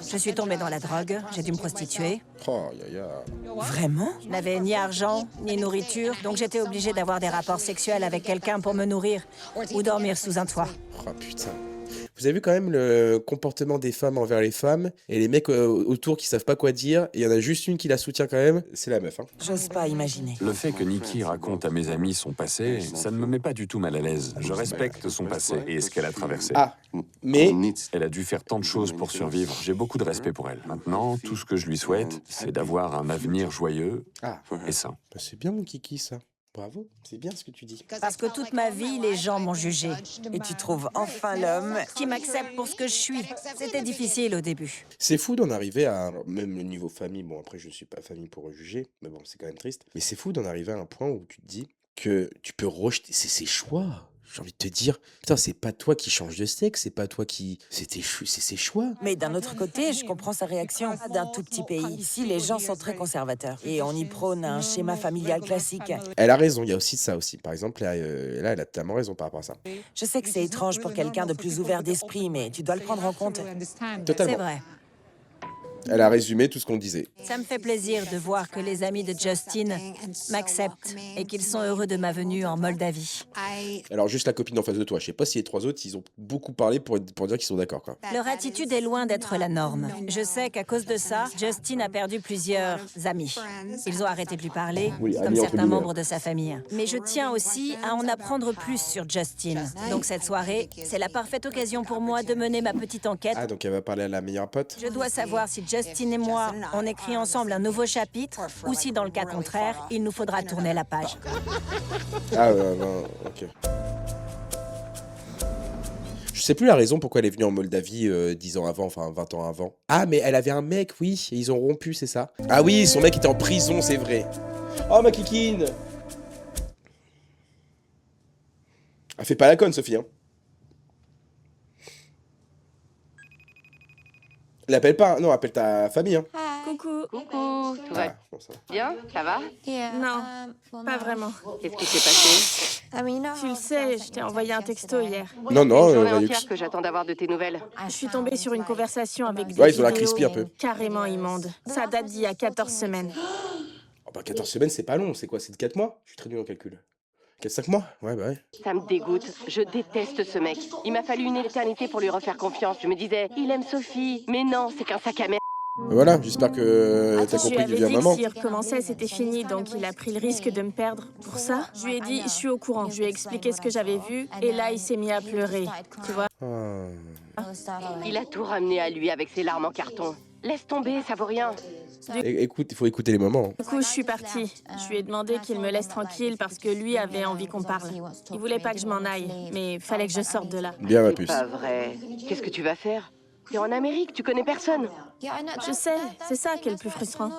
je suis tombée dans la drogue, j'ai dû me prostituer. Oh, ya, ya. Vraiment? Je n'avais ni argent, ni nourriture, donc j'étais obligée d'avoir des rapports sexuels avec quelqu'un pour me nourrir ou dormir sous un toit. Oh putain. Vous avez vu quand même le comportement des femmes envers les femmes et les mecs autour qui savent pas quoi dire. Et il y en a juste une qui la soutient quand même. C'est la meuf. Hein. J'ose pas imaginer. Le fait que Nikki raconte à mes amis son passé, ça ne me met pas du tout mal à l'aise. Je respecte son passé et ce qu'elle a traversé. Ah, mais Elle a dû faire tant de choses pour survivre. J'ai beaucoup de respect pour elle. Maintenant, tout ce que je lui souhaite, c'est d'avoir un avenir joyeux ah, et sain. bah, c'est bien mon kiki ça. Bravo, c'est bien ce que tu dis. Parce que toute ma vie, les gens m'ont jugée. Et tu trouves enfin l'homme Qui m'accepte pour ce que je suis. C'était difficile au début. C'est fou d'en arriver à, même le niveau famille, bon après je suis pas famille pour juger, mais bon c'est quand même triste, mais c'est fou d'en arriver à un point où tu te dis que tu peux rejeter, c'est ses choix. J'ai envie de te dire, putain, c'est pas toi qui change de sexe, c'est pas toi qui... c'est ses choix. Mais d'un autre côté, je comprends sa réaction. D'un tout petit pays. Ici, les gens sont très conservateurs. Et on y prône un schéma familial classique. Elle a raison, il y a aussi de ça aussi. Par exemple, là, elle a tellement raison par rapport à ça. Je sais que c'est étrange pour quelqu'un de plus ouvert d'esprit, mais tu dois le prendre en compte. Totalement. C'est vrai. Elle a résumé tout ce qu'on disait. Ça me fait plaisir de voir que les amis de Justin m'acceptent et qu'ils sont heureux de ma venue en Moldavie. Alors, juste la copine en face de toi, je sais pas si les 3 autres, ils ont beaucoup parlé pour dire qu'ils sont d'accord, quoi. Leur attitude est loin d'être la norme. Je sais qu'à cause de ça, Justin a perdu plusieurs amis. Ils ont arrêté de lui parler, Oui, comme amis entre certains guillemets. membres de sa famille. Mais je tiens aussi à en apprendre plus sur Justin. Donc cette soirée, c'est la parfaite occasion pour moi de mener ma petite enquête. Ah, donc elle va parler à la meilleure pote. Je dois savoir si Justin et moi, on écrit ensemble un nouveau chapitre, ou si dans le cas contraire, il nous faudra tourner la page. Ah, non, ok. Je sais plus la raison pourquoi elle est venue en Moldavie 10 ans avant, enfin 20 ans avant. Ah, mais elle avait un mec, oui, et ils ont rompu, c'est ça? Ah oui, son mec était en prison, c'est vrai. Oh, ma kikine! Elle fait pas la conne, Sophie, hein. L'appelle pas, non, appelle ta famille, hein. Coucou. Coucou, tout va bon, ça va. bien? Ça va? Non, pas vraiment. Qu'est-ce qui s'est passé? Tu le sais, je t'ai envoyé un texto hier. Non, non, Une journée Valux. entière que j'attends d'avoir de tes nouvelles. Je suis tombée sur une conversation avec des Ouais, ils ont la vidéos crispy un peu. carrément immondes. Ça date d'il y a 14 semaines. Oh, bah, 14 semaines, c'est pas long, c'est quoi? C'est de 4 mois? Je suis très nul en calcul. 4-5 mois? Ouais, bah ouais. Ça me dégoûte. Je déteste ce mec. Il m'a fallu une éternité pour lui refaire confiance. Je me disais, il aime Sophie. Mais non, c'est qu'un sac à merde. Voilà, j'espère que t'as Je lui compris qu'il avais devient dit que maman. s'il recommençait, c'était fini, donc il a pris le risque de me perdre. Pour ça, je lui ai dit, je suis au courant. Je lui ai expliqué ce que j'avais vu, et là, il s'est mis à pleurer. Tu vois? Ah. Il a tout ramené à lui avec ses larmes en carton. Laisse tomber, ça vaut rien. Écoute, il faut écouter les moments. Du coup, je suis partie. Je lui ai demandé qu'il me laisse tranquille parce que lui avait envie qu'on parle. Il voulait pas que je m'en aille, mais fallait que je sorte de là. Bien, ma C'est puce. pas vrai. Qu'est-ce que tu vas faire? T'es en Amérique, tu connais personne. Je sais, c'est ça qui est le plus frustrant.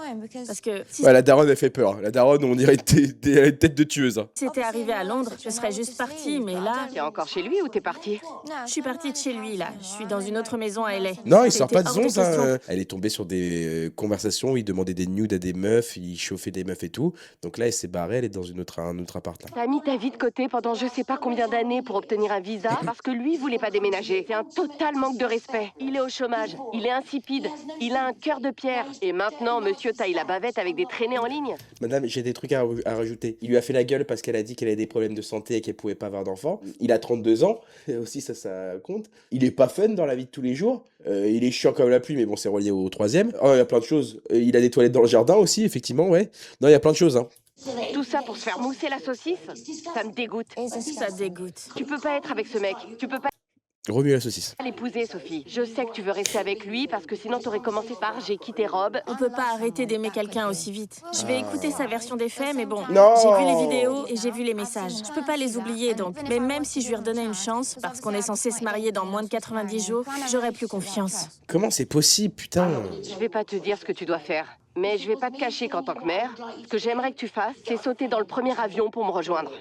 Parce que si Ouais, la daronne, elle fait peur. La daronne, on dirait elle a une tête de tueuse. Hein. c'était arrivé à Londres, je serais juste partie, mais là, T'es encore chez lui ou t'es parti? je suis partie de chez lui, là. Je suis dans une autre maison à LA. Non, il sort C'était pas de hors zonze. question. Hein. Elle est tombée sur des conversations où il demandait des nudes à des meufs, il chauffait des meufs et tout. Donc là, elle s'est barrée, elle est dans un autre appart. Là. T'as mis ta vie de côté pendant je sais pas combien d'années pour obtenir un visa parce que lui voulait pas déménager. C'est un total manque de respect. Il est au chômage, il est insipide, il a un cœur de pierre. Et maintenant, monsieur taille la bavette avec des traînées en ligne. Madame, j'ai des trucs à rajouter. Il lui a fait la gueule parce qu'elle a dit qu'elle avait des problèmes de santé et qu'elle pouvait pas avoir d'enfant. Il a 32 ans, et aussi ça compte. Il est pas fun dans la vie de tous les jours. Il est chiant comme la pluie, mais bon, c'est relié au troisième. Oh, il y a plein de choses. Il a des toilettes dans le jardin aussi, effectivement, ouais. Non, il y a plein de choses, hein. Tout ça pour se faire mousser la saucisse? Ça me dégoûte. Ça dégoûte. Tu peux pas être avec ce mec. Tu peux pas Remue la saucisse. l'épouser, Sophie. Je sais que tu veux rester avec lui parce que sinon t'aurais commencé par j'ai quitté Rob. On peut pas arrêter d'aimer quelqu'un aussi vite. Je vais écouter sa version des faits, mais bon, Non. j'ai vu les vidéos et j'ai vu les messages. Je peux pas les oublier, donc. Mais même si je lui redonnais une chance, parce qu'on est censé se marier dans moins de 90 jours, j'aurais plus confiance. Comment c'est possible, putain? Je vais pas te dire ce que tu dois faire. Mais je vais pas te cacher qu'en tant que mère, ce que j'aimerais que tu fasses, c'est sauter dans le premier avion pour me rejoindre.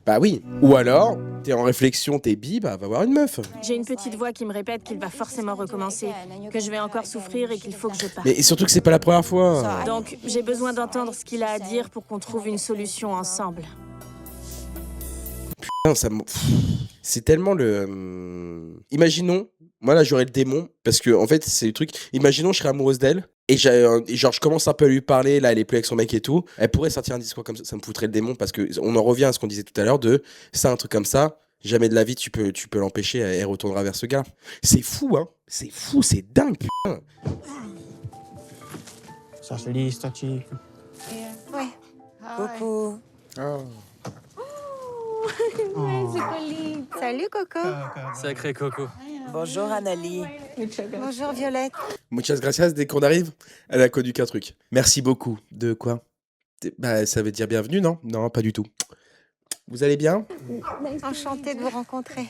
Bah oui. Ou alors, t'es en réflexion, t'es bi, bah va voir une meuf. J'ai une petite voix qui me répète qu'il va forcément recommencer, que je vais encore souffrir et qu'il faut que je parte. Mais surtout que c'est pas la première fois. Donc, j'ai besoin d'entendre ce qu'il a à dire pour qu'on trouve une solution ensemble. Putain, c'est tellement le... Imaginons, moi là j'aurais le démon, parce que en fait c'est le truc, imaginons je serais amoureuse d'elle, et genre je commence un peu à lui parler, là elle est plus avec son mec et tout, elle pourrait sortir un discours comme ça me foutrait le démon, parce que on en revient à ce qu'on disait tout à l'heure, de ça un truc comme ça, jamais de la vie tu peux l'empêcher, elle retournera vers ce gars. C'est fou, hein, c'est dingue, putain. Ouais. Coucou. Salut, Coco. Sacré Coco. Bonjour, Annalie. Bonjour, Violette. Muchas gracias, dès qu'on arrive, elle a connu qu'un truc. Merci beaucoup. De quoi? Bah ça veut dire bienvenue, non? Non, pas du tout. Vous allez bien? Enchantée de vous rencontrer.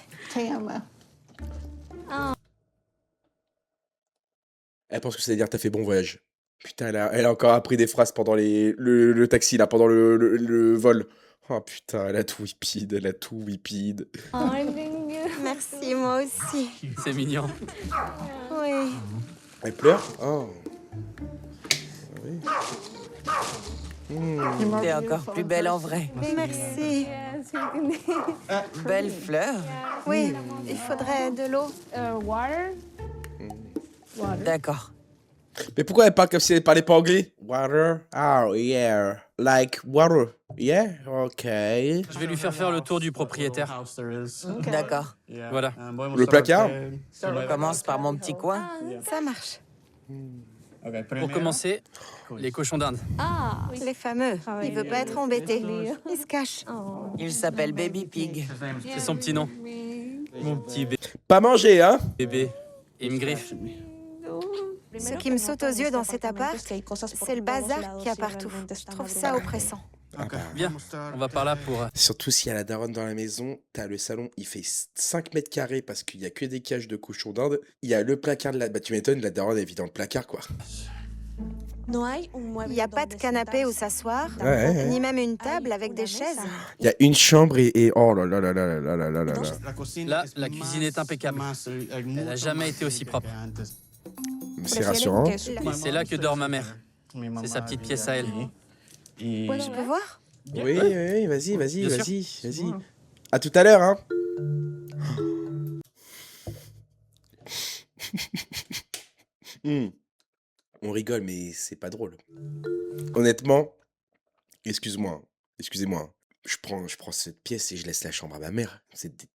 Elle pense que ça veut dire t'as fait bon voyage. Putain, elle a encore appris des phrases pendant le taxi, là, pendant le vol. Oh putain, elle a tout whipped, elle a tout whipped. Merci, moi aussi. C'est mignon. Oui. Elle pleure? Oh. Oui. T'es encore plus belle en vrai. Merci. Belle fleur. Oui, il faudrait de l'eau. D'accord. Mais pourquoi elle parle comme si elle parlait pas anglais? Water? Oh, yeah. Like water. Yeah? Ok. Je vais lui faire le tour du propriétaire. D'accord. Voilà. Le placard? On commence par mon petit coin. Ça marche. Pour commencer, les cochons d'Inde. Les fameux. Il veut pas être embêté. Il se cache. Il s'appelle Baby Pig. C'est son petit nom. Mon petit Pas manger, hein? bébé. Il me griffe. Ce qui me saute aux yeux dans cet appart, c'est le bazar qu'il y a partout. Je trouve ça oppressant. Ah bah. Bien, on va par là pour... Surtout s'il y a la daronne dans la maison, t'as le salon, il fait 5 mètres carrés parce qu'il y a que des cages de cochons d'Inde. Il y a le placard de la... Bah tu m'étonnes, la daronne elle vit dans le placard quoi. Il n'y a pas de canapé où s'asseoir, Ouais. ni même une table avec des chaises. Il y a une chambre et... Oh là là là là là là là là là. Là, la cuisine est impeccable. Elle n'a jamais été aussi propre. C'est rassurant. Et c'est là que dort ma mère. C'est sa petite pièce à elle. Je peux voir? Oui, oui, vas-y, Bien sûr. vas-y. À tout à l'heure, hein. On rigole, mais c'est pas drôle. Honnêtement, excuse-moi, excusez-moi. Je prends cette pièce et je laisse la chambre à ma mère.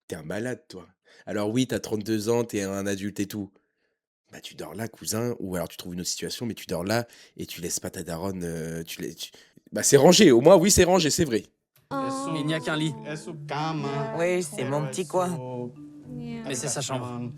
T'es un malade, toi. Alors oui, t'as 32 ans, t'es un adulte et tout. Bah tu dors là, cousin, ou alors tu trouves une autre situation, mais tu dors là et tu laisses pas ta daronne. Bah c'est rangé, au moins oui c'est rangé, c'est vrai. Il n'y a qu'un lit. Oui, c'est mon petit coin. Mais c'est sa chambre.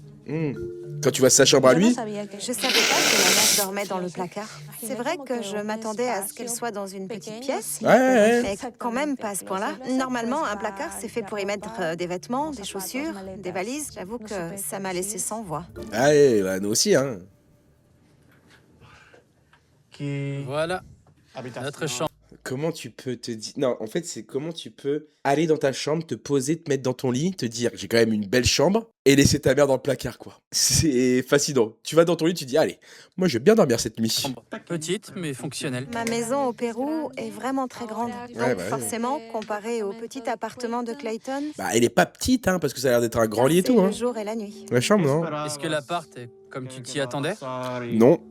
Quand tu vas à sa chambre à lui, Je savais pas que la mère dormait dans le placard. C'est vrai que je m'attendais à ce qu'elle soit dans une petite pièce. Ouais. Mais quand même pas à ce point-là. Normalement, un placard, c'est fait pour y mettre des vêtements, des chaussures, des valises. J'avoue que ça m'a laissé sans voix. Allez, bah, nous aussi, hein. Voilà, notre chambre. Comment tu peux te dire... Non, en fait, c'est comment tu peux aller dans ta chambre, te poser, te mettre dans ton lit, te dire j'ai quand même une belle chambre et laisser ta mère dans le placard, quoi. C'est fascinant. Tu vas dans ton lit, tu dis allez, moi je vais bien dormir cette nuit. Petite, mais fonctionnelle. Ma maison au Pérou est vraiment très grande. Donc Ouais. forcément, comparé au petit appartement de Clayton, Bah, elle est pas petite, hein, parce que ça a l'air d'être un grand lit et c'est tout, hein. le jour et la nuit. La chambre, non? Est-ce que l'appart est comme tu t'y attendais? Non.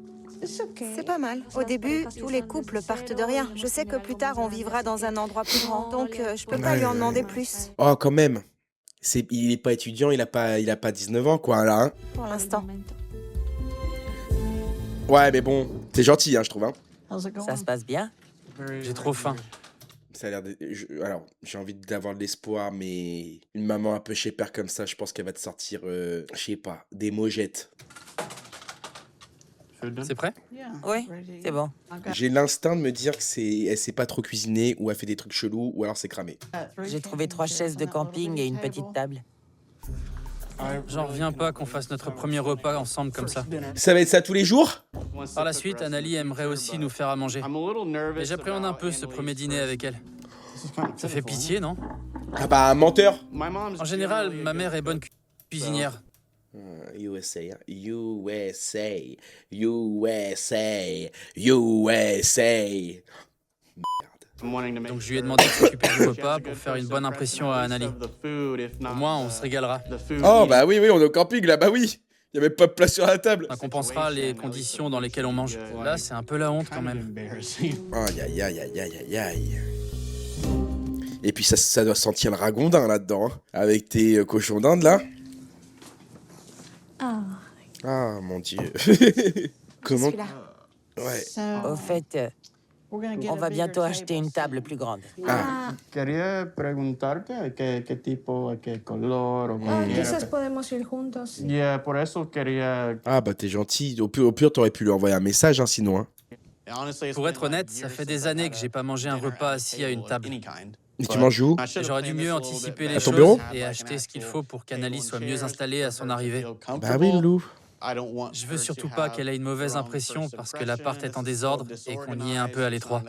C'est pas mal. Au début, tous les couples partent de rien. Je sais que plus tard, on vivra dans un endroit plus grand. Donc, je peux pas lui en demander plus, Oh, quand même. Il est pas étudiant, il a pas 19 ans, quoi, là, hein. pour l'instant. Ouais, mais bon, t'es gentil, hein, je trouve, hein. Ça se passe bien? J'ai trop faim. Ça a l'air alors, j'ai envie d'avoir de l'espoir, mais une maman un peu père comme ça, je pense qu'elle va te sortir, je sais pas, des mojettes. C'est prêt? Oui, c'est bon. J'ai l'instinct de me dire que elle sait pas trop cuisiner, ou elle fait des trucs chelous, ou alors c'est cramé. J'ai trouvé 3 chaises de camping et une petite table. J'en reviens pas qu'on fasse notre premier repas ensemble comme ça. Ça va être ça tous les jours? Par la suite, Annalie aimerait aussi nous faire à manger. Mais j'appréhende un peu ce premier dîner avec elle. Ça fait pitié, non? Ah bah, un menteur. En général, ma mère est bonne cuisinière. USA, hein. USA, USA, USA. Donc je lui ai demandé de s'occuper du repas pour faire une bonne impression à Annalie. Au moins, on se régalera. Oh bah oui, on est au camping là, bah oui. Il y avait pas de place sur la table. Ça compensera les conditions dans lesquelles on mange. Là, c'est un peu la honte quand même. Aïe, aïe, aïe, aïe, aïe, aïe, aïe. Et puis ça doit sentir le ragondin là-dedans, hein, avec tes cochons d'Inde là. Ah mon dieu. Comment... Ouais. Au fait, on va bientôt acheter une table plus grande. Ah. Quería preguntarte qué tipo, qué color o Quizás podemos ir juntos. Yeah, por eso quería... Ah bah t'es gentil. Au pire t'aurais pu lui envoyer un message, hein, sinon. Hein. Pour être honnête, ça fait des années que j'ai pas mangé un repas assis à une table. Et tu manges où? J'aurais dû mieux anticiper les À ton choses bureau? et acheter ce qu'il faut pour qu'Annalie soit mieux installée à son arrivée. Bah oui, Loulou. Je veux surtout pas qu'elle ait une mauvaise impression parce que l'appart est en désordre et qu'on y est un peu à l'étroit.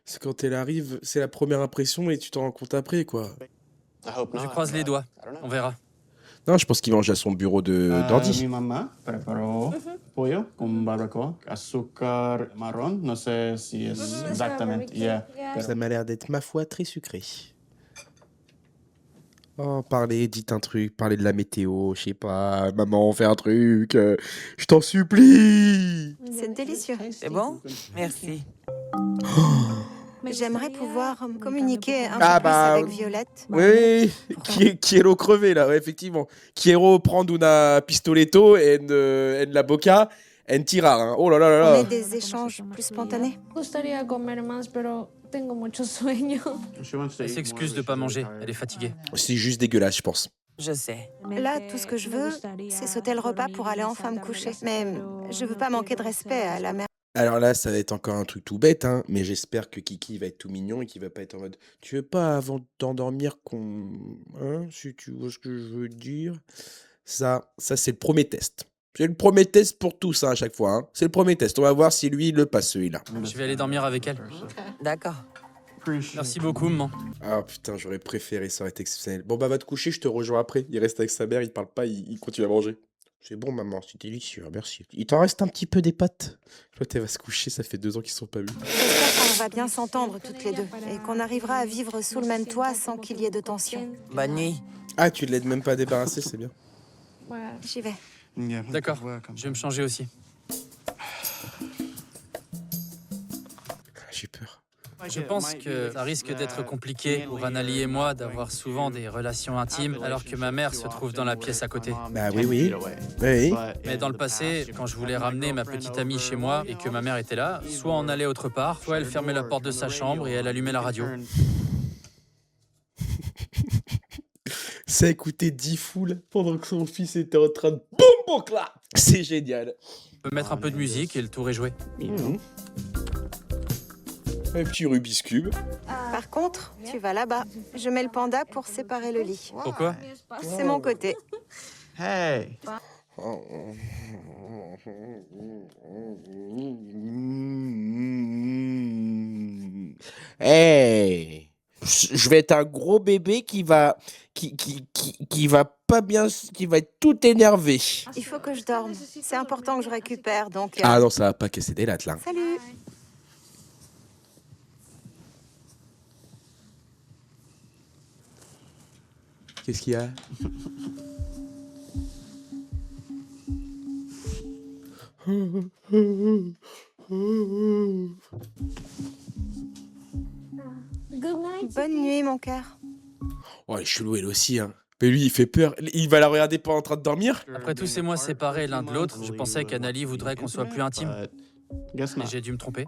C'est quand elle arrive, c'est la première impression et tu t'en rends compte après, quoi. Je croise les doigts. On verra. Non, je pense qu'il mange à son bureau d'ordi. Mi mamá preparó pollo con barbacoa, azúcar marrón, no sé si es exactamente. Yeah. Ça m'a l'air d'être, ma foi, très sucré. Oh, parlez, dites un truc, parlez de la météo, je sais pas, maman, fais un truc, je t'en supplie. C'est délicieux. C'est bon? Merci. J'aimerais pouvoir communiquer un Ah peu plus bah, avec Violette. Oui, quiero crever là, ouais, effectivement. Quiero prendre una pistoletto en la boca en tirar. Hein. Oh là là là On là. ait des échanges plus spontanés. Me gustaría comer más, pero tengo mucho sueño. Elle s'excuse de pas manger. Elle est fatiguée. C'est juste dégueulasse, je pense. Je sais. Là, tout ce que je veux, c'est sauter le repas pour aller enfin me coucher. Mais je veux pas manquer de respect à la mère. Alors là, ça va être encore un truc tout bête, hein, mais j'espère que Kiki va être tout mignon et qu'il va pas être en mode « Tu veux pas, avant de t'endormir, qu'on... Hein, si tu vois ce que je veux dire ?» Ça c'est le premier test. C'est le premier test pour tous, hein, à chaque fois. Hein. C'est le premier test. On va voir si lui, il le passe, celui-là. Je vais aller dormir avec elle. D'accord. Merci beaucoup, maman. Ah putain, j'aurais préféré, ça aurait été exceptionnel. Bon bah va te coucher, je te rejoins après. Il reste avec sa mère, il parle pas, il continue à manger. C'est bon maman, c'est délicieux, merci. Il t'en reste un petit peu des pâtes. L'autre elle va se coucher, ça fait 2 ans qu'ils sont pas vus. J'espère qu'on va bien s'entendre toutes les deux et qu'on arrivera à vivre sous le même toit sans qu'il y ait de tension. Bonne nuit. Ah, tu ne l'aides même pas à débarrasser, c'est bien. J'y vais. D'accord, je vais me changer aussi. J'ai peur. Je pense que ça risque d'être compliqué pour Annalie et moi d'avoir souvent des relations intimes alors que ma mère se trouve dans la pièce à côté. Bah oui. Oui. Mais dans le passé, quand je voulais ramener ma petite amie chez moi et que ma mère était là, soit on allait autre part, soit elle fermait la porte de sa chambre et elle allumait la radio. Ça écoutait 10 foules pendant que son fils était en train de boum bon clap. C'est génial. On peut mettre un peu de musique et le tour est joué. Un petit Rubik's Cube. Par contre, tu vas là-bas. Je mets le panda pour séparer le lit. Pourquoi? C'est mon côté. Hey. Hey. Je vais être un gros bébé qui va pas bien, qui va être tout énervé. Il faut que je dorme. C'est important que je récupère, donc... Ah non, ça va pas casser des lattes là. Salut. Qu'est-ce qu'il y a? Bonne nuit, mon cœur. Oh, elle est chelou, elle aussi, hein. Mais lui, il fait peur. Il va la regarder pas en train de dormir? Après tous ces mois séparés l'un de l'autre, je pensais qu'Annalie voudrait qu'on soit plus intime. Mais j'ai dû me tromper.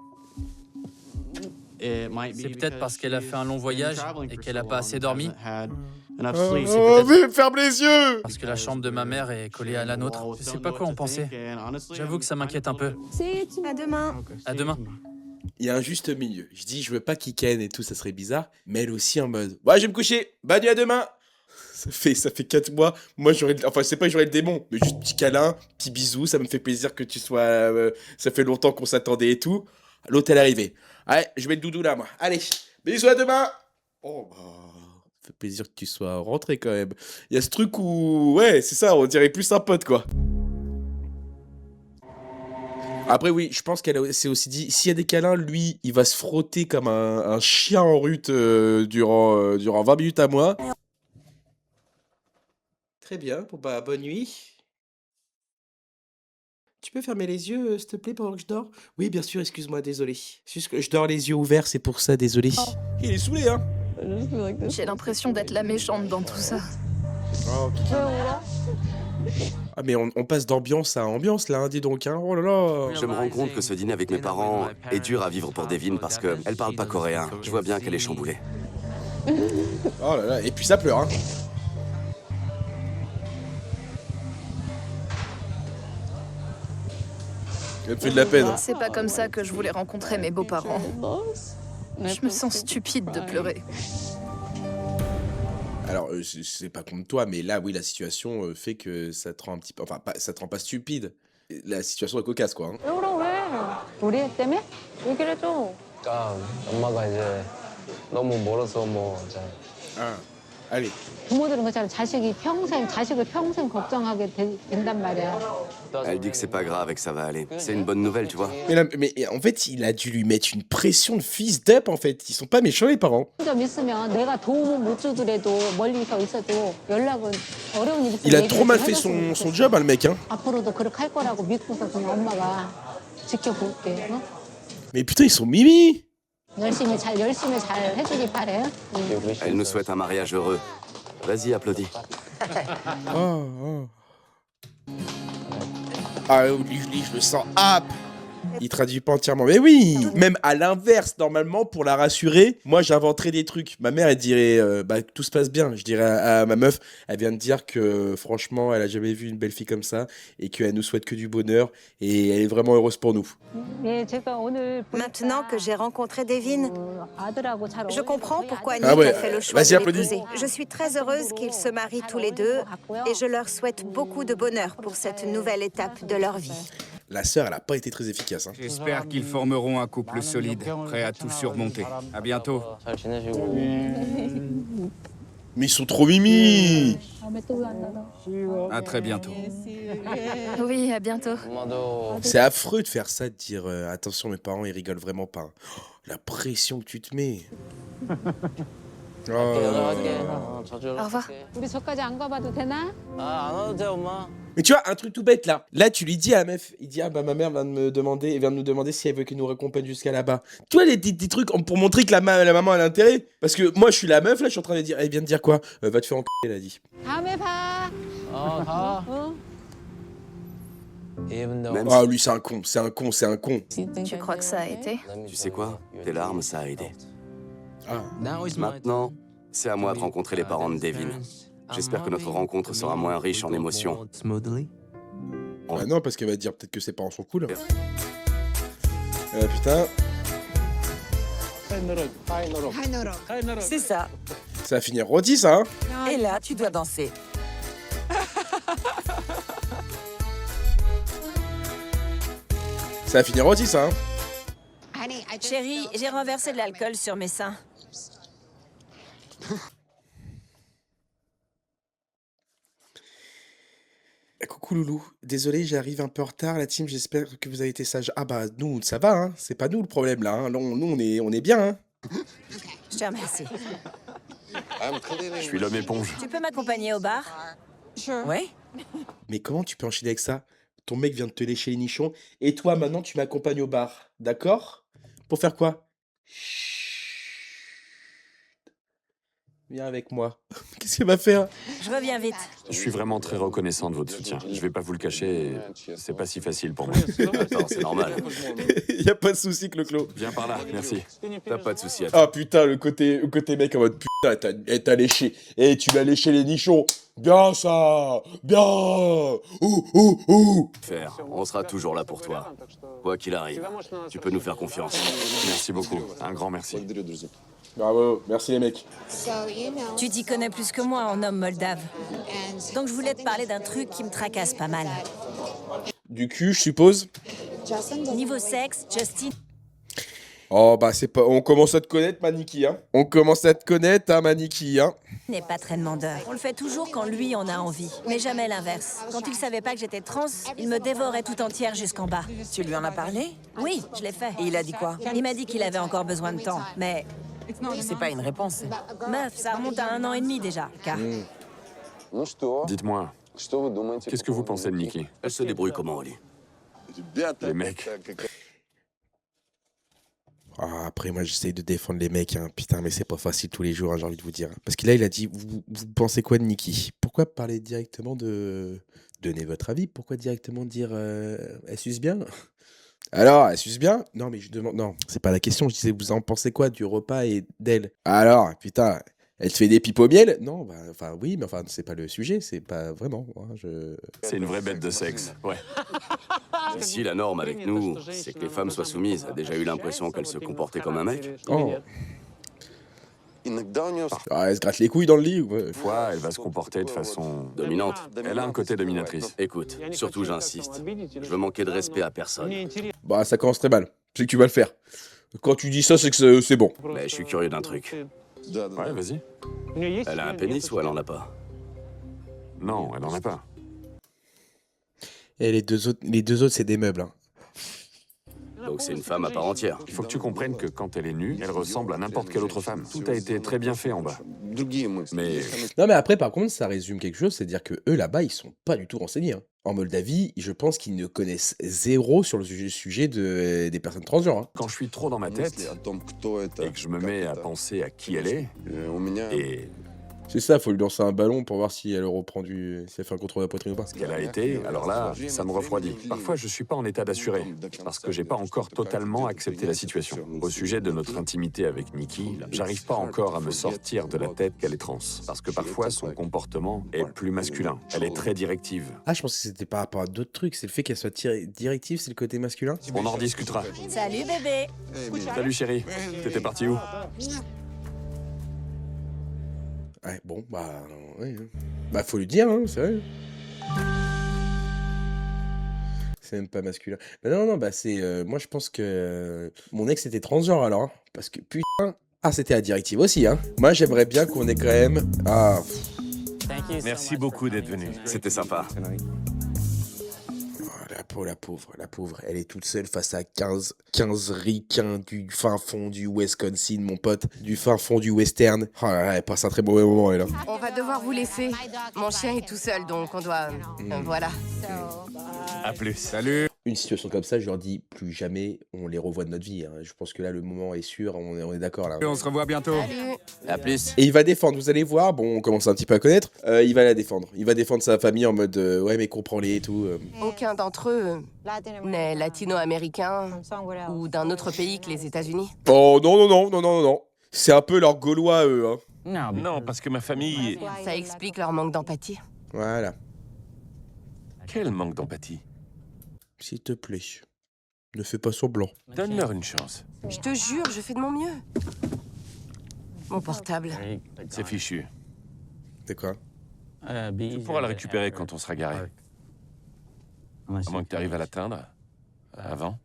C'est peut-être parce qu'elle a fait un long voyage et qu'elle a pas assez dormi. Ferme les yeux! Parce que la chambre de ma mère est collée à la nôtre. Je sais pas quoi en penser. J'avoue que ça m'inquiète un peu. À demain. À demain. Il y a un juste milieu. Je dis, je veux pas qu'il ken et tout, ça serait bizarre. Mais elle aussi en mode, ouais, je vais me coucher. Bonne nuit, à demain. Ça fait 4 mois. Moi, enfin, c'est pas que j'aurais le démon, mais juste petit câlin, petit bisou. Ça me fait plaisir que tu sois. Ça fait longtemps qu'on s'attendait et tout. L'autre, elle est arrivée. Allez, je mets le doudou là, moi. Allez, bisous, à demain. Oh, bah. Ça fait plaisir que tu sois rentré quand même. Il y a ce truc où. Ouais, c'est ça, on dirait plus un pote, quoi. Après, oui, je pense qu'elle s'est aussi dit, s'il y a des câlins, lui, il va se frotter comme un chien en rut durant 20 minutes à moi. Très bien, bon bah, bonne nuit. Tu peux fermer les yeux, s'il te plaît, pendant que je dors? Oui, bien sûr, excuse-moi, désolé. C'est juste que je dors les yeux ouverts, c'est pour ça, désolé. Il est saoulé, hein? J'ai l'impression d'être la méchante dans tout ça. Oh, okay. Ah mais on passe d'ambiance à ambiance là, hein, dis donc, hein. Oh là là. Je me rends compte que ce dîner avec mes parents est dur à vivre pour Devin parce qu'elle parle pas coréen. Je vois bien qu'elle est chamboulée. Oh là là, et puis ça pleure, hein. Elle me fait de la peine. C'est pas comme ça que je voulais rencontrer mes beaux-parents. Je me sens stupide de pleurer. Alors, c'est pas contre toi, mais là, oui, la situation fait que ça te rend un petit peu... Enfin, ça te rend pas stupide. La situation est cocasse, quoi. Hein. 우리 애 때문에? 얘기를 해줘. 그러니까 엄마가 이제 너무 멀어서 뭐 이제 Ah, allez. 부모들은 그렇잖아. 자식을 평생 걱정하게 된단 말이야. Elle dit que c'est pas grave et que ça va aller. C'est une bonne nouvelle, tu vois. Mais, là, mais en fait, il a dû lui mettre une pression de fils d'up, en fait. Ils sont pas méchants, les parents. 좀 있으면 내가 도움을 못 주더라도 멀리서 있어도 연락은 어려운 일 있으면 Il a trop mal fait son job, hein, le mec. Hein. 앞으로도 그렇게 할 거라고 믿고서 그냥 엄마가 지켜볼게. 어? Mais putain, ils sont mimi. 열심히 잘 해주길 바래. Elle nous souhaite un mariage heureux. Vas-y, applaudis. Oh. Ah, lui, je le sens. Ah, il traduit pas entièrement. Mais oui, même à l'inverse, normalement, pour la rassurer, moi, j'inventerais des trucs. Ma mère, elle dirait, tout se passe bien. Je dirais à ma meuf, elle vient de dire que, franchement, elle a jamais vu une belle fille comme ça et qu'elle nous souhaite que du bonheur et elle est vraiment heureuse pour nous. Maintenant que j'ai rencontré Devin, je comprends pourquoi Nick ouais. a fait le choix Vas-y, de applaudis. l'épouser. Je suis très heureuse qu'ils se marient tous les deux et je leur souhaite beaucoup de bonheur pour cette nouvelle étape de leur vie. La sœur, elle a pas été très efficace. Hein. J'espère qu'ils formeront un couple solide, prêt à tout surmonter. À bientôt. 잘 지내시고. Mais ils sont trop mimi. À très bientôt. Oui, à bientôt. 엄마도 C'est affreux de faire ça, de dire attention, mes parents, ils rigolent vraiment pas. Oh, la pression que tu te mets. 연락할게. 자주 Au revoir. 연락할게. 우리 저까지 안 가봐도 되나? 안 와도 돼, 엄마. Mais tu vois, un truc tout bête là. Là, tu lui dis à la meuf, il dit ah bah ma mère vient de nous demander si elle veut qu'il nous raccompagne jusqu'à là-bas. Tu vois les petits trucs pour montrer que la maman a l'intérêt. Parce que moi, je suis la meuf là, je suis en train de dire, elle vient de dire quoi va te faire enculer, elle a dit. 다음에 봐. 가. 어? Even though Même Ah lui, c'est un con, c'est un con, c'est un con. Tu crois que ça a été? Tu sais quoi? Tes larmes, ça a aidé. Ah. Maintenant, c'est à moi de rencontrer les parents de Devin. J'espère que notre rencontre sera moins riche en émotions. Bah non, parce qu'elle va dire peut-être que ses parents sont cool. Putain, C'est ça. ça va finir rôti ça. Hein. Et là, tu dois danser. Ça va finir rôti ça. Hein. Chérie, j'ai renversé de l'alcool sur mes seins. Coucou Loulou, désolé, j'arrive un peu en retard, la team, j'espère que vous avez été sage. Ah bah nous, ça va, hein. C'est pas nous le problème là, hein. Nous, on est bien. Hein. Je te remercie. Je suis l'homme éponge. Tu peux m'accompagner au bar? Ouais. Mais comment tu peux enchaîner avec ça? Ton mec vient de te lécher les nichons, et toi maintenant tu m'accompagnes au bar, d'accord? Pour faire quoi? Chut. Viens avec moi. Qu'est-ce qu'elle va faire? Je reviens vite. Je suis vraiment très reconnaissant de votre soutien. Je vais pas vous le cacher, c'est pas si facile pour moi. Attends, c'est normal. Y a pas de souci, Clo-Clo. Viens par là, merci. T'as pas de souci à toi. Ah putain, le côté mec en mode putain, t'as léché. Et tu m'as léché les nichons. Bien ça. Bien. Ouh. Faire. On sera toujours là pour toi. Quoi qu'il arrive, tu peux nous faire confiance. Merci beaucoup, un grand merci. Bravo, merci les mecs. Tu t'y connais plus que moi en homme moldave. Donc je voulais te parler d'un truc qui me tracasse pas mal. Du cul, je suppose. Niveau sexe, Justin Oh bah c'est pas... On commence à te connaître, Maniki, hein. On commence à te connaître, hein, Maniki, hein. n'est pas très demandeur. On le fait toujours quand lui en a envie, mais jamais l'inverse. Quand il savait pas que j'étais trans, il me dévorait tout entière jusqu'en bas. Tu lui en as parlé? Oui, je l'ai fait. Et il a dit quoi? Il m'a dit qu'il avait encore besoin de temps, mais... C'est pas une réponse. Meuf, ça remonte à 1 an et demi déjà, car... Dites-moi, qu'est-ce que vous pensez de Nikki? Elle se débrouille comment, Oli? Les mecs. Ah, après, moi, j'essaye de défendre les mecs, hein. Putain, mais c'est pas facile tous les jours, hein, j'ai envie de vous dire. Parce que là, il a dit, vous pensez quoi de Nikki? Pourquoi parler directement de... Donnez votre avis, pourquoi directement dire, elle suce bien? Alors, elle suce bien? Non, mais je demande... Non, c'est pas la question, je disais, vous en pensez quoi du repas et d'elle? Alors, putain, elle te fait des pipes au miel? Non, bah, enfin, oui, mais enfin, c'est pas le sujet, c'est pas vraiment, hein, C'est une vraie bête de sexe, ouais. Ici, la norme avec nous, c'est que les femmes soient soumises. A déjà eu l'impression qu'elle se comportait comme un mec? Oh. Ah, elle se gratte les couilles dans le lit ou quoi? Parfois, elle va se comporter de façon... Dominante. Elle a un côté dominatrice. Écoute, surtout j'insiste. Je veux manquer de respect à personne. Bah, ça commence très mal. C'est que tu vas le faire. Quand tu dis ça, c'est que c'est bon. Mais je suis curieux d'un truc. Ouais, vas-y. Elle a un pénis ou elle en a pas? Non, elle en a pas. Et les deux autres, c'est des meubles. Hein. Donc c'est une femme à part entière. Il faut que tu comprennes que quand elle est nue, elle ressemble à n'importe quelle autre femme. Tout a été très bien fait en bas. Mais... Non, mais après, par contre, ça résume quelque chose, c'est-à-dire que eux, là-bas, ils sont pas du tout renseignés. Hein. En Moldavie, je pense qu'ils ne connaissent zéro sur le sujet des personnes transgenres. Hein. Quand je suis trop dans ma tête et que je me mets à penser à qui elle est, et... C'est ça, faut lui lancer un ballon pour voir si elle reprend si elle fait un contrôle de la poitrine ou pas. ce qu'elle a été, alors là, ça me refroidit. Parfois, je suis pas en état d'assurer, parce que j'ai pas encore totalement accepté la situation. Au sujet de notre intimité avec Nikki, j'arrive pas encore à me sortir de la tête qu'elle est trans. Parce que parfois, son comportement est plus masculin. Elle est très directive. Ah, je pense que c'était par rapport à d'autres trucs. C'est le fait qu'elle soit directive, c'est le côté masculin. On en rediscutera. Salut bébé. Salut chérie, t'étais parti où? Ouais, bon, bah... Ouais. Bah, faut lui dire, hein, c'est vrai. C'est même pas masculin. Bah non, bah c'est... moi, je pense que... mon ex était transgenre, alors. Hein, parce que, putain... Ah, c'était la directive aussi, hein. Moi, j'aimerais bien qu'on ait quand même... Ah... Merci beaucoup d'être venu. C'était sympa. La pauvre, elle est toute seule face à 15 ricains du fin fond du Wisconsin, mon pote, du fin fond du western. Oh là là, elle passe un très mauvais moment, elle. On va devoir vous laisser. Mon chien est tout seul, donc on doit... voilà. À plus. Salut. Une situation comme ça, je leur dis, plus jamais on les revoit de notre vie. Hein. Je pense que là, le moment est sûr, on est d'accord là. On se revoit bientôt. Salut. À plus. Et il va défendre, vous allez voir, bon, on commence un petit peu à connaître, il va la défendre. Il va défendre sa famille en mode, ouais, mais comprends-les et tout. Aucun d'entre eux n'est latino-américain ou d'un autre pays que les États-Unis. Oh non. C'est un peu leur gaulois, eux. Hein. Non, parce que ma famille... Ça explique leur manque d'empathie. Voilà. Quel manque d'empathie. S'il te plaît, ne fais pas semblant. Donne-leur une chance. Je te jure, je fais de mon mieux. Mon portable. C'est fichu. C'est quoi? Tu pourras le récupérer quand on sera garé. À moins que tu arrives à l'atteindre. Avant.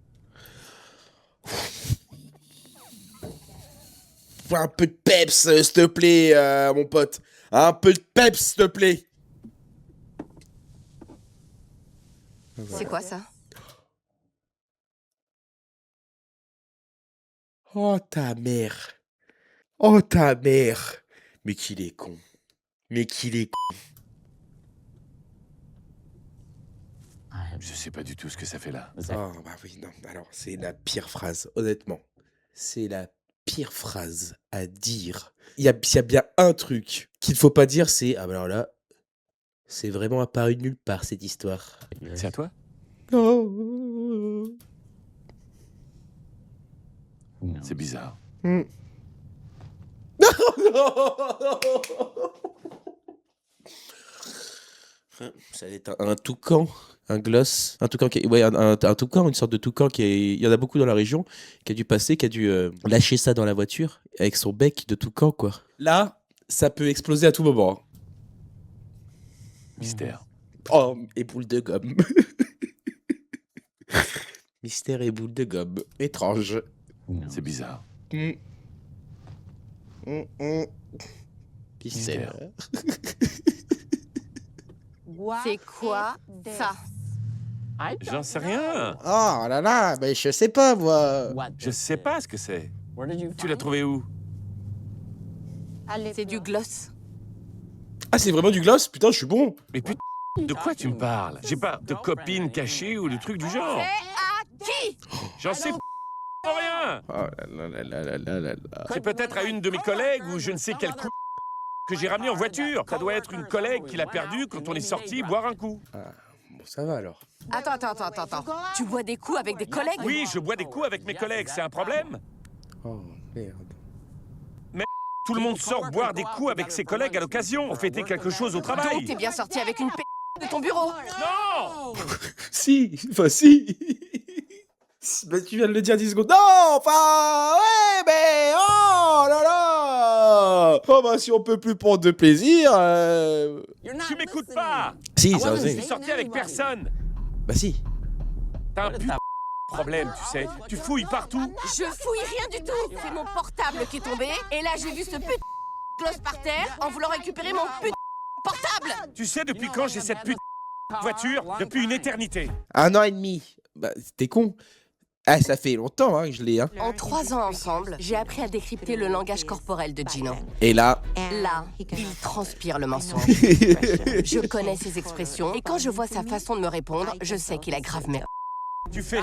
Un peu de peps, s'il te plaît, mon pote. Un peu de peps, s'il te plaît. C'est quoi ça? Oh ta mère. Oh ta mère. Mais qu'il est con. Mais qu'il est con. Je sais pas du tout ce que ça fait là. Oh bah oui, non. Alors, c'est la pire phrase, honnêtement. C'est la pire phrase à dire. Il y a bien un truc qu'il ne faut pas dire, c'est... Ah bah alors là, c'est vraiment apparu de nulle part, cette histoire. C'est à toi? C'est bizarre. Ça va être un toucan, un gloss, un toucan ouais, un toucan, une sorte de toucan il y en a beaucoup dans la région, qui a dû passer, qui a dû lâcher ça dans la voiture avec son bec de toucan, quoi. Là, ça peut exploser à tout moment. Mystère. Oh, et boule de gomme. Mystère et boule de gomme. Étrange. C'est bizarre. Mystère. C'est quoi ça? J'en sais rien. Oh là là, mais je sais pas, moi. Je sais pas ce que c'est. Tu l'as trouvé où? C'est du gloss. Ah, c'est vraiment du gloss? Putain, je suis bon. Mais putain, de quoi tu me parles? J'ai pas de copine cachée ou de trucs du genre. C'est à qui? J'en sais rien. Oh là. C'est peut-être à une de mes collègues ou je ne sais quel coup que j'ai ramené en voiture. Ça doit être une collègue qui l'a perdu quand on est sorti boire un coup. Ah, bon, ça va alors. Attends. Tu bois des coups avec des collègues? Oui, je bois des coups avec mes collègues. C'est un problème? Oh, merde. Mais tout le monde sort boire des coups avec ses collègues à l'occasion. On fêtait quelque chose au travail. Donc t'es bien sorti avec une de ton bureau? Non. Si. Bah, tu viens de le dire 10 secondes. Non, enfin, ouais, mais oh là là. Oh bah si on peut plus prendre de plaisir... Tu m'écoutes pas. Si, Ah ça ouais, osait. je suis sorti avec personne. Bah si. T'as un putain de problème, tu sais. Tu fouilles partout. Je fouille rien du tout. C'est mon portable qui est tombé. Et là, j'ai vu ce putain de cloche par terre en voulant récupérer mon putain de portable. Tu sais depuis quand j'ai cette putain de voiture? Depuis une éternité. 1 an et demi. Bah, t'es con. Ah, ça fait longtemps que je l'ai, hein. En 3 ans ensemble, j'ai appris à décrypter le langage corporel de Gino. Et là... Là, il transpire le mensonge. Je connais ses expressions et quand je vois sa façon de me répondre, je sais qu'il a grave merde. Tu fais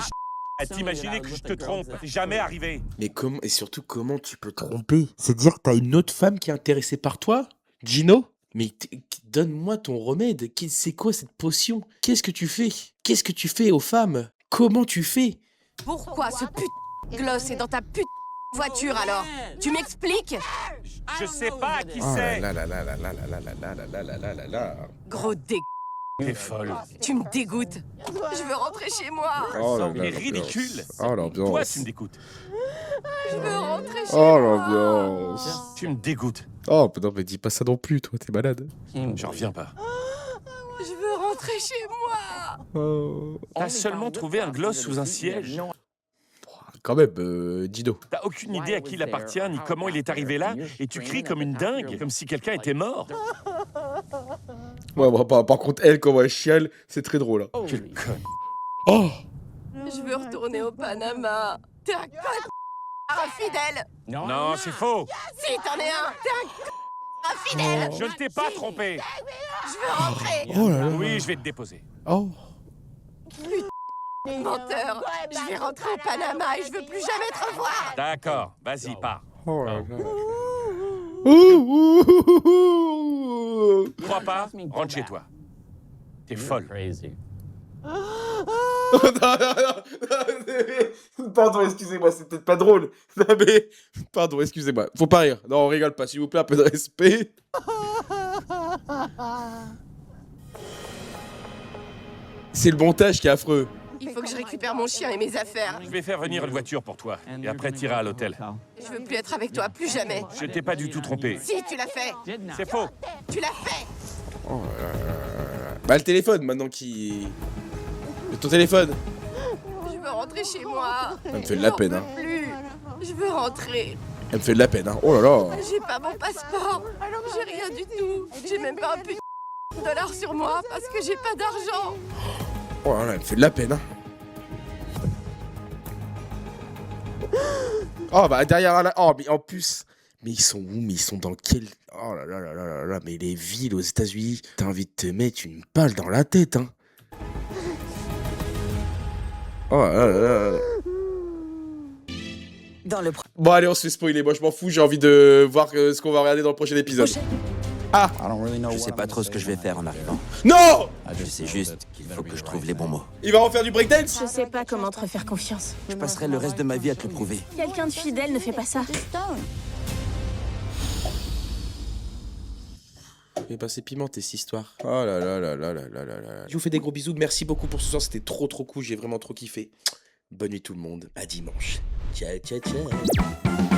à t'imaginer que je te trompe. C'est jamais arrivé. Mais comment... Et surtout, comment tu peux tromper? C'est dire que t'as une autre femme qui est intéressée par toi, Gino? Mais donne-moi ton remède. C'est quoi cette potion? Qu'est-ce que tu fais? Qu'est-ce que tu fais aux femmes? Comment tu fais? Pourquoi ce putain de gloss est dans ta putain de voiture alors? Tu m'expliques? Je sais pas qui Oh c'est. là là là là là là là là là là là là là là. Gros dé... T'es folle. Tu me dégoûtes. Je veux rentrer chez moi. Oh là là, Il est ridicule. Oh l'ambiance. Toi, tu me dégoûtes. Je veux rentrer chez Oh moi. l'ambiance. Tu me dégoûtes. Oh non mais dis pas ça non plus, toi t'es malade. J'en reviens pas. Je veux rentrer chez moi. Oh. T'as seulement trouvé un gloss sous un siège. Quand même, Gino. T'as aucune idée à qui il appartient ni comment il est arrivé là et tu cries comme une dingue, comme si quelqu'un était mort. Ouais, bon, par contre, elle, comment elle chiale, c'est très drôle. Hein. Quelle conne. Oh. Je veux retourner au Panama. T'es un con infidèle. Non, c'est faux. Si, t'en es un. T'es un infidèle. Je ne t'ai pas trompé. Je veux rentrer. Oh là là. Oui, je vais te déposer. Oh. Menteur. Je vais rentrer au Panama et je veux plus jamais te revoir. D'accord, vas-y, pars. Oh là là. Crois pas, rentre chez toi. T'es folle. Pardon, excusez-moi, c'est peut-être pas drôle. Non mais, pardon, excusez-moi. Faut pas rire. Non, on rigole pas, s'il vous plaît, un peu de respect. C'est le montage qui est affreux. Il faut que je récupère mon chien et mes affaires. Je vais faire venir une voiture pour toi. Et après, t'iras à l'hôtel. Je veux plus être avec toi, plus jamais. Je t'ai pas du tout trompé. Si, tu l'as fait. C'est faux. Tu l'as fait. Oh là là là là. Bah, le téléphone, maintenant qui... Ton téléphone. Je veux rentrer chez moi. Ça me fait de la peine, hein. J'en peux plus. Je veux rentrer. Elle me fait de la peine, hein. Oh là là. J'ai pas mon passeport. J'ai rien du tout. J'ai même pas un putain de dollar sur moi parce que j'ai pas d'argent. Oh là là, elle me fait de la peine, hein. Oh bah derrière là. Oh mais en plus. Mais ils sont où? Mais ils sont dans quel... Oh là là là là là là. Mais les villes aux États-Unis, t'as envie de te mettre une balle dans la tête, hein. Oh là là là là. Dans le Bon allez, on se fait spoiler. Moi je m'en fous. J'ai envie de voir ce qu'on va regarder dans le prochain épisode. Ah. Je sais pas trop ce que je vais faire en arrivant. Non. Je sais juste qu'il faut que je trouve les bons mots. Il va refaire du breakdance. Je sais pas comment te refaire confiance. Je passerai le reste de ma vie à te le prouver. Quelqu'un de fidèle ne fait pas ça. Eh ben c'est pimenté cette histoire. Oh là là là là là là là là. Je vous fais des gros bisous. Merci beaucoup pour ce soir. C'était trop cool. J'ai vraiment trop kiffé. Bonne nuit tout le monde. À dimanche. Ciao ciao ciao.